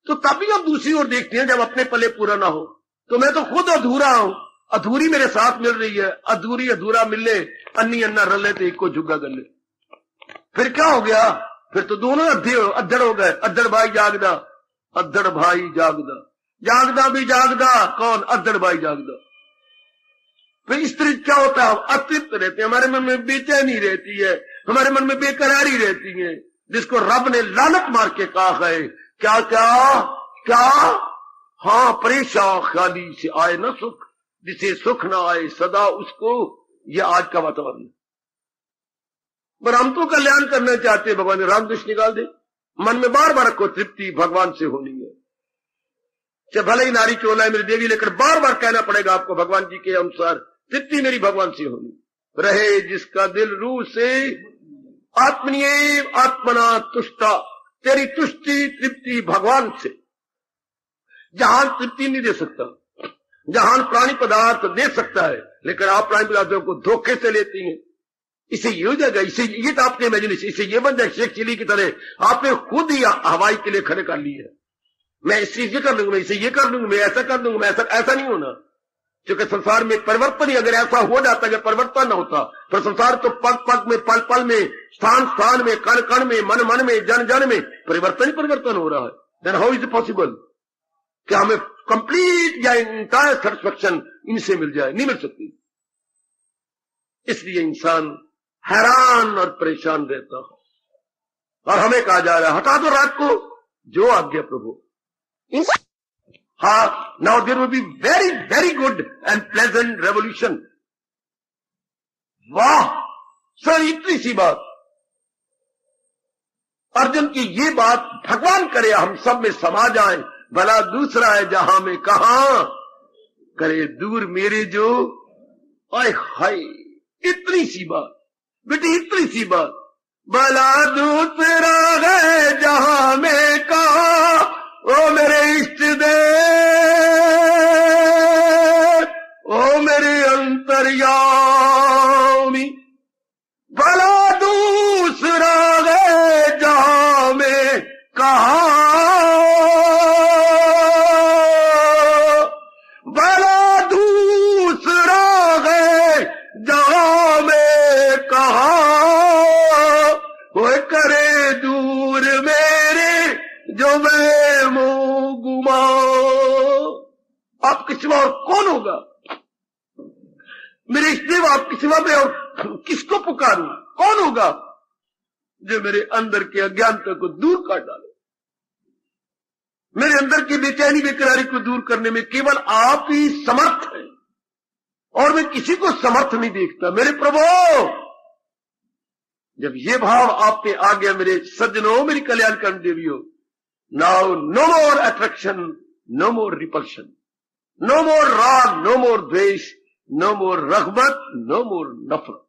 तो तभी हम दूसरी ओर देखते हैं जब अपने पले पूरा ना हो, तो मैं तो खुद अधूरा हूं, अधूरी मेरे साथ मिल रही है, अधूरी अधूरा मिले, अन्नी अन्ना रले तो एक को झुग्गा गले। फिर क्या हो गया, फिर तो दोनों अद्धड़ हो गए, अद्धड़ भाई जागदा, अद्धड़ भाई जागदा, जागदा भी जागदा कौन, अद्धड़ भाई जागदा। फिर इस तरह क्या होता है, अतृप्त रहते हैं, हमारे मन में बेचैनी रहती है, हमारे मन में बेकरारी रहती है, जिसको रब ने लानत मार के कहा है, क्या क्या क्या, हाँ परेशान खाली से आए न सुख, जिसे सुख ना आए सदा उसको, ये आज का वातावरण है। पर हम तो कल्याण करना चाहते हैं, भगवान ने राग द्वेष निकाल दे, मन में बार बार रखो तृप्ति भगवान से होनी है। चाहे भले ही नारी चोला है मेरी देवी, लेकर बार बार कहना पड़ेगा आपको भगवान जी के अनुसार तृप्ति मेरी भगवान से होनी रहे। जिसका दिल रूह से आत्मनिएव आत्मना तुष्टा, तेरी तुष्टि तृप्ति भगवान से। जहान तृप्ति नहीं दे सकता, जहान प्राणी पदार्थ दे सकता है, लेकिन आप प्राणी पदार्थों को धोखे से लेती हैं। इसे ये हो जाएगा, इसे ये तो आपने इमेजिनेशन, इसे ये बन जाए शेख चिली की तरह, आपने खुद ही हवाई के लिए खड़े कर ली है। मैं इसे ये कर लूंगा, मैं इसे ये कर लूंगा, मैं ऐसा कर दूंगा, मैं ऐसा नहीं होना। क्योंकि संसार में परिवर्तन ही अगर ऐसा हो जाता है, परिवर्तन न होता, पर संसार तो पग पग में, पल पल में, स्थान स्थान में, कण कण में, मन मन में, जन जन में परिवर्तन हो रहा है। Then how is it possible कि हमें कंप्लीट या इंटायर सेटिस्फैक्शन इनसे मिल जाए, नहीं मिल सकती। इसलिए इंसान हैरान और परेशान रहता है। और हमें कहा जा रहा है हटा दो रात को, जो आज्ञा प्रभु। हाँ, now there will be very very good and pleasant revolution. वाह सर, इतनी सी बात अर्जुन की, ये बात भगवान करे हम सब में समा जाए। भला दूसरा है जहां में कहां करे दूर मेरे जो, आय हाय, इतनी सी बात बेटी, इतनी सी बात। भला दूसरा है जहां में कहां, ओ मेरे इष्ट देव, ओ मेरे अंतर्यामी। भला दूसरा है जहां में कहां, भला दूसरा है जहां में कहां, वो करे दूर मेरे जो मैं मुंह घुमा। आप किसी और कौन होगा, मेरे इष्टदेव आपकी सिवा में और किसको पुकारूं? कौन होगा जो मेरे अंदर के अज्ञानता को दूर कर डाले? मेरे अंदर की बेचैनी बेकरारी को दूर करने में केवल आप ही समर्थ हैं और मैं किसी को समर्थ नहीं देखता। मेरे प्रभु, जब ये भाव आप पे आ गया मेरे सज्जनों, मेरी कल्याणकारी देवियों, now no more attraction, no more repulsion, no more राग, नो मोर द्वेष, नो मोर रग़बत, नो मोर नफरत।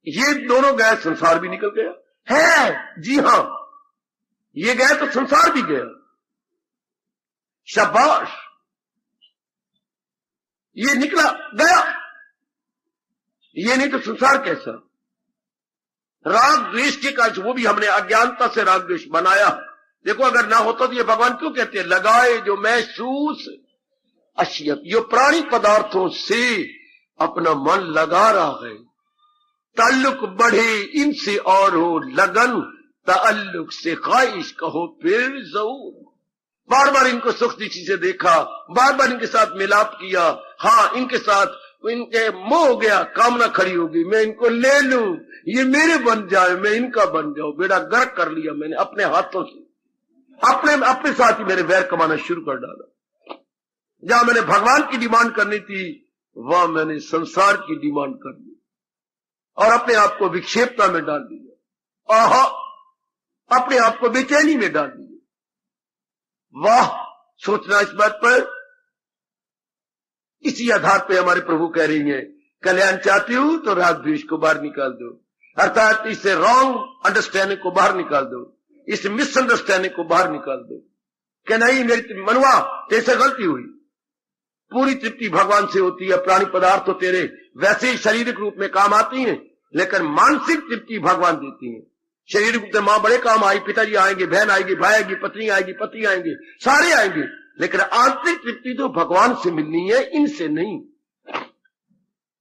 ये दोनों गए, संसार भी निकल गया है। जी हां, ये गए तो संसार भी गया। शाबाश, ये निकला गया, ये नहीं तो संसार कैसा? राग द्वेष के कारण, वो भी हमने अज्ञानता से राग द्वेष बनाया। देखो, अगर ना होता तो ये भगवान क्यों कहते हैं लगाए जो महसूस अशियत, यो प्राणी पदार्थों से अपना मन लगा रहा है, ताल्लुक बढ़े इनसे और हो लगन, ताल्लुक से ख्वाहिश कहो फिर जरूर। बार बार इनको सुख दृष्टि से देखा, बार बार इनके साथ मिलाप किया, हाँ इनके साथ इनके मोह हो गया, कामना खड़ी होगी, मैं इनको ले लूं, ये मेरे बन जाए, मैं इनका बन जाऊं। बेड़ा गर्क कर लिया मैंने अपने हाथों से, अपने साथ ही मैंने वैर कमाना शुरू कर डाला। जहां मैंने भगवान की डिमांड करनी थी, वहां मैंने संसार की डिमांड कर दी और अपने आप को विक्षेपता में डाल दिया। आहा, अपने आप को बेचैनी में डाल दिया। वाह, सोचना इस बात पर। इसी आधार पे हमारे प्रभु कह रही हैं, कल्याण चाहती हूं तो राग द्वेष को बाहर निकाल दो, अर्थात इससे रॉन्ग अंडरस्टैंडिंग को बाहर निकाल दो, इस मिसअंडरस्टैंडिंग को बाहर निकाल दो कि नहीं मेरी मनवा तेरे गलती हुई। पूरी तृप्ति भगवान से होती है। प्राणी पदार्थ तो तेरे वैसे ही शारीरिक रूप में काम आती हैं, लेकिन मानसिक तृप्ति भगवान देती है। शारीरिक रूप में मां बड़े काम आई, पिताजी आएंगे, बहन आएगी, भाई आएगी, पत्नी आएगी, पति आएंगे, सारे आएंगे, लेकिन आंतरिक तृप्ति तो भगवान से मिलनी है, इनसे नहीं।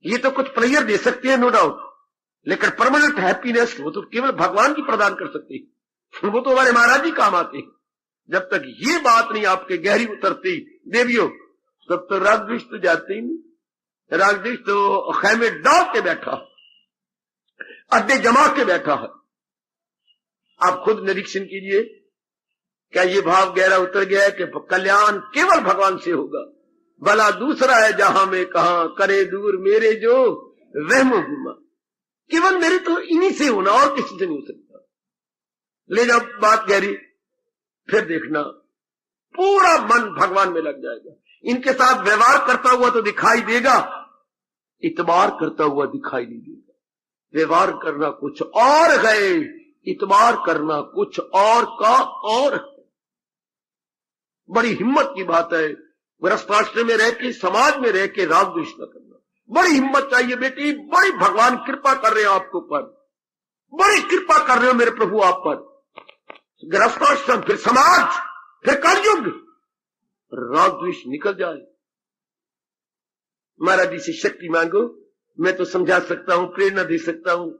ये तो कुछ प्लेयर दे सकते हैं नो डाउट, लेकिन परमानेंट हैप्पीनेस वो तो केवल भगवान की प्रदान कर सकते हैं। वो तो हमारे महाराज जी काम आते हैं। जब तक ये बात नहीं आपके गहरी उतरती देवियों, तब तो राग द्वेष तो जाते ही नहीं। राग द्वेष तो खैमे डाल के बैठा, अड्डे जमा के बैठा है। आप खुद निरीक्षण कीजिए, क्या ये भाव गहरा उतर गया है कि कल्याण केवल भगवान से होगा? भला दूसरा है जहां में कहा करे दूर मेरे जो वहम गुमा, केवल मेरे तो इन्हीं से होना और किसी से नहीं हो सकता। ले जाओ बात गहरी, फिर देखना पूरा मन भगवान में लग जाएगा। इनके साथ व्यवहार करता हुआ तो दिखाई देगा, इतबार करता हुआ दिखाई नहीं देगा। व्यवहार करना कुछ और है, इतबार करना कुछ और का और है। बड़ी हिम्मत की बात है गृहस्थाश्रम में रह के, समाज में रह के राग द्वेष न करना। बड़ी हिम्मत चाहिए बेटी, बड़ी भगवान कृपा कर रहे हो आपको पर, बड़ी कृपा कर रहे हो मेरे प्रभु आप पर। गृहस्थाश्रम, फिर समाज, फिर कलयुग, राग द्वेष निकल जाए। महाराज जी से शक्ति मांगो, मैं तो समझा सकता हूं, प्रेरणा दे सकता हूं।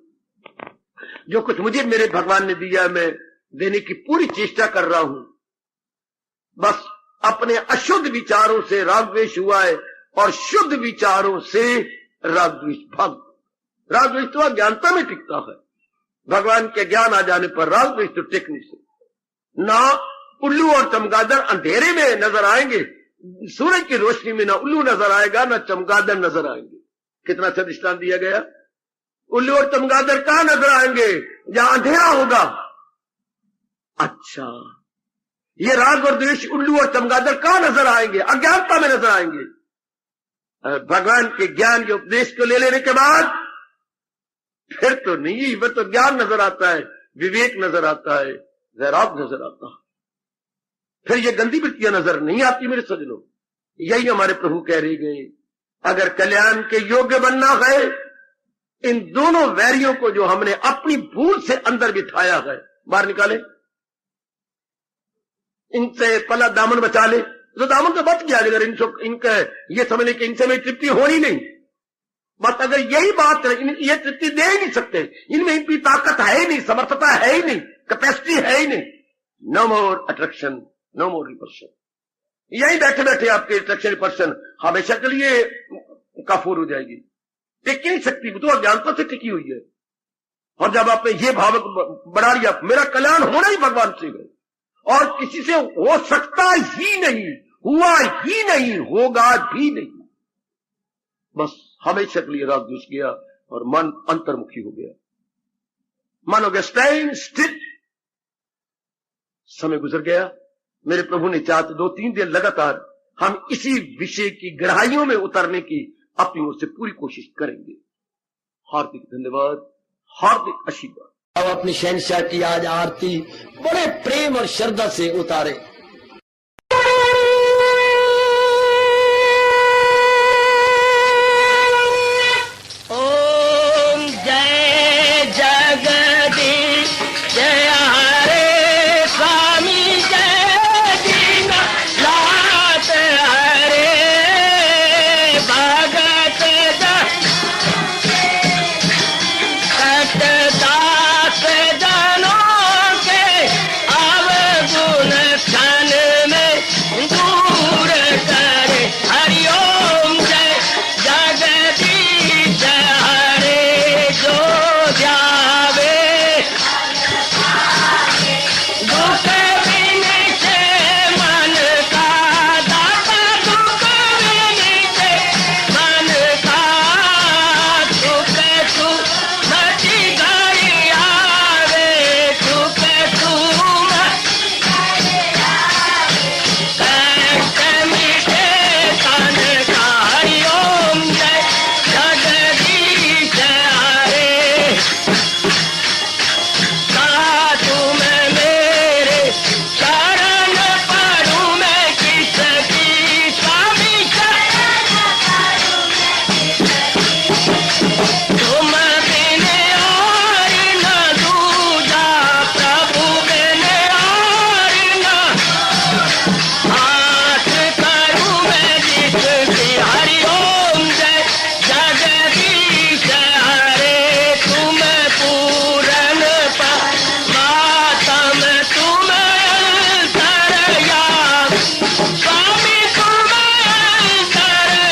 जो कुछ मुझे मेरे भगवान ने दिया मैं देने की पूरी चेष्टा कर रहा हूं। बस अपने अशुद्ध विचारों से राग द्वेष हुआ है और शुद्ध विचारों से राग द्वेष भाग। राग द्वेष तो अज्ञानता में टिकता है, भगवान के ज्ञान आ जाने पर राग द्वेष तो टिक नहीं सकता। ना उल्लू और चमगादड़ अंधेरे में नजर आएंगे, सूरज की रोशनी में ना उल्लू नजर आएगा ना चमगादड़ नजर आएंगे। कितना अच्छा दृष्टांत दिया गया। उल्लू और चमगादड़ कहां नजर आएंगे? जहां अंधेरा होगा। अच्छा, ये राग और द्वेष, उल्लू और चमगादड़ कहां नजर आएंगे? अज्ञानता में नजर आएंगे। भगवान के ज्ञान के उपदेश को ले लेने के बाद फिर तो नहीं, वह तो ज्ञान नजर आता है, विवेक नजर आता है, वैराग नजर आता है, फिर ये गंदी वृत्तियां नजर नहीं आती। मेरे सज्जनों, यही हमारे प्रभु कह रहे गए, अगर कल्याण के योग्य बनना है, इन दोनों वैरियों को जो हमने अपनी भूल से अंदर बिठाया है बाहर निकाले, इनसे पला दामन बचा ले। तो दामन तो बच गया, अगर इनका ये समझ कि इनसे मेरी तृप्ति हो ही नहीं। बस अगर यही बात है, ये तृप्ति दे ही नहीं सकते, इनमें इनकी ताकत है ही नहीं, समर्थता है ही नहीं, कैपेसिटी है ही नहीं। No more attraction, no more repulsion. यहीं बैठे बैठे आपके इंस्ट्रक्शन पर्सन हमेशा के लिए काफूर हो जाएगी, टिक नहीं सकती, वो तो अज्ञानता से टिकी हुई है। और जब आपने ये भावक बना लिया, मेरा कल्याण होना ही भगवान से है और किसी से हो सकता ही नहीं, हुआ ही नहीं, होगा भी नहीं, बस हमेशा के लिए राग घुस गया और मन अंतर्मुखी हो गया। मन हो गया स्टैंड स्टिल। समय गुजर गया, मेरे प्रभु ने चाहा तो 2-3 दिन लगातार हम इसी विषय की गहराइयों में उतरने की अपनी ओर से पूरी कोशिश करेंगे। हार्दिक धन्यवाद, हार्दिक आशीर्वाद। अब अपनी शहंशाह की आज आरती बड़े प्रेम और श्रद्धा से उतारे। ओम जय जगदीश जय हरे स्वामी जय दीना लात हरे भगत दास जनों के अवगुण क्षण में दूर करे। हरिओम जय जगदीश हरे जो जावे दुख बिन से मन का दाता, दुख बिन से मन का सुख सुमति घड़ी आवे, सुख सुमति कष्ट मिटे तन का। हरिओम जय जगदीश हरे तुम मेरे शरण पड़ूं मैं किसकी स्वामी तुम बिन और न दूजा, प्रभु बिन और न आस करूं मैं जिसकी। हरिओम जय जगदीश हरे तुम पूरन परमात्म तुम अंतर्यामी, स्वामी तुम अंतर्यामी,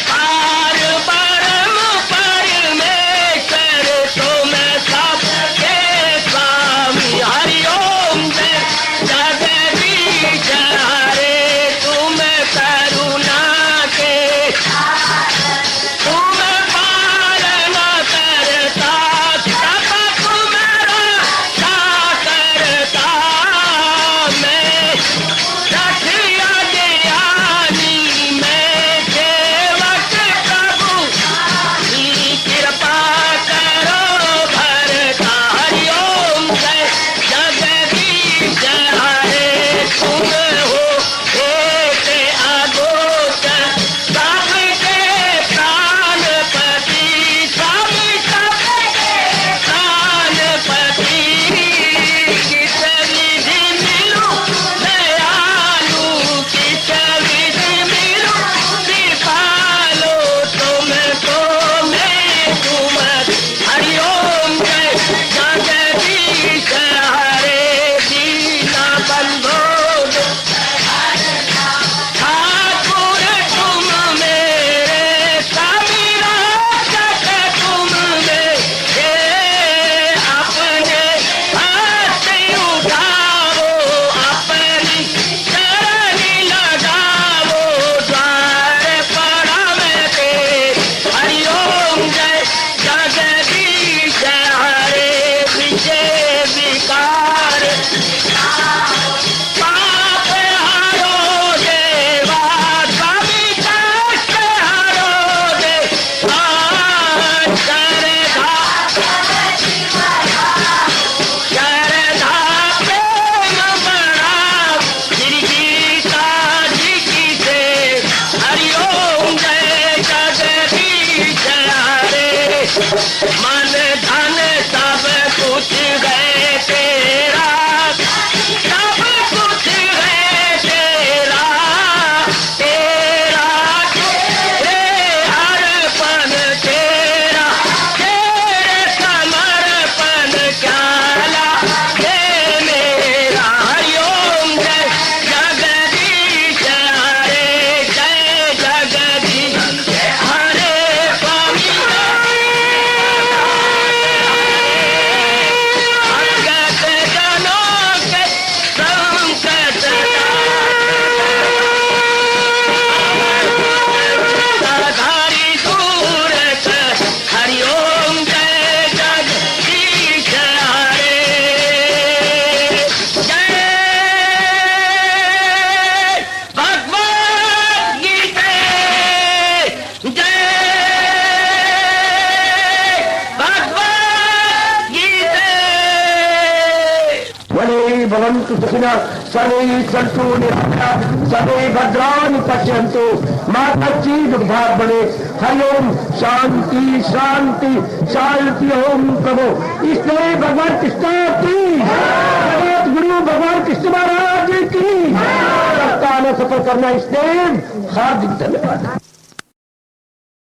पार परम परमेश्वर तुम सबके स्वामी। हरिओम जय जगदीश हरे तुम करुणा के तुम पालन करता, सब तुम रक्षा करता। मैं रखिया ज्ञानी मैं सेवक प्रभु की कृपा करो भरता। हरिओम जय जगदीश हरे तुम हो एक अगोचर सबके प्राणपति, स्वामी सबके प्राणपति। किस विधि मिलूं दयालु, किस विधि मिलूं कृपालु, तुमको मैं तुम। हरिओम जय जगदीश हरे दीना बंधो ठाकुर तुम मेरे स्वामी रक्षक तुम मेरे, अपने हाथ उठाओ अपनी चरणी लगाओ, द्वार पड़ा मैं तेरे। हरिओम जय जगदीश हरे विजय विकार पाप हारो देवा, स्वामी कष्ट हारो देवा। श्रद्धा प्रेम बढ़ाओ गिरगीता जी की से। हरिओम जय जगदीश हरे मन धन सब कुछ है तेरा, सब कुछ है तेरा, तेरा तेरे अर्पण तेरा, तेरे समर्पण क्या भवन्तु सुखिनः सर्वे सन्तु निरामयाः सर्वे भद्राणि पश्यन्तु मा कश्चित् दुःखभाग् भवेत्। हरि ओम शांति शांति शांति। ओम प्रभु इसलिए भगवान कृष्ण की जगत गुरु भगवान कृष्ण महाराज की सत्ता न सफल करना इसलिए हार्दिक धन्यवाद।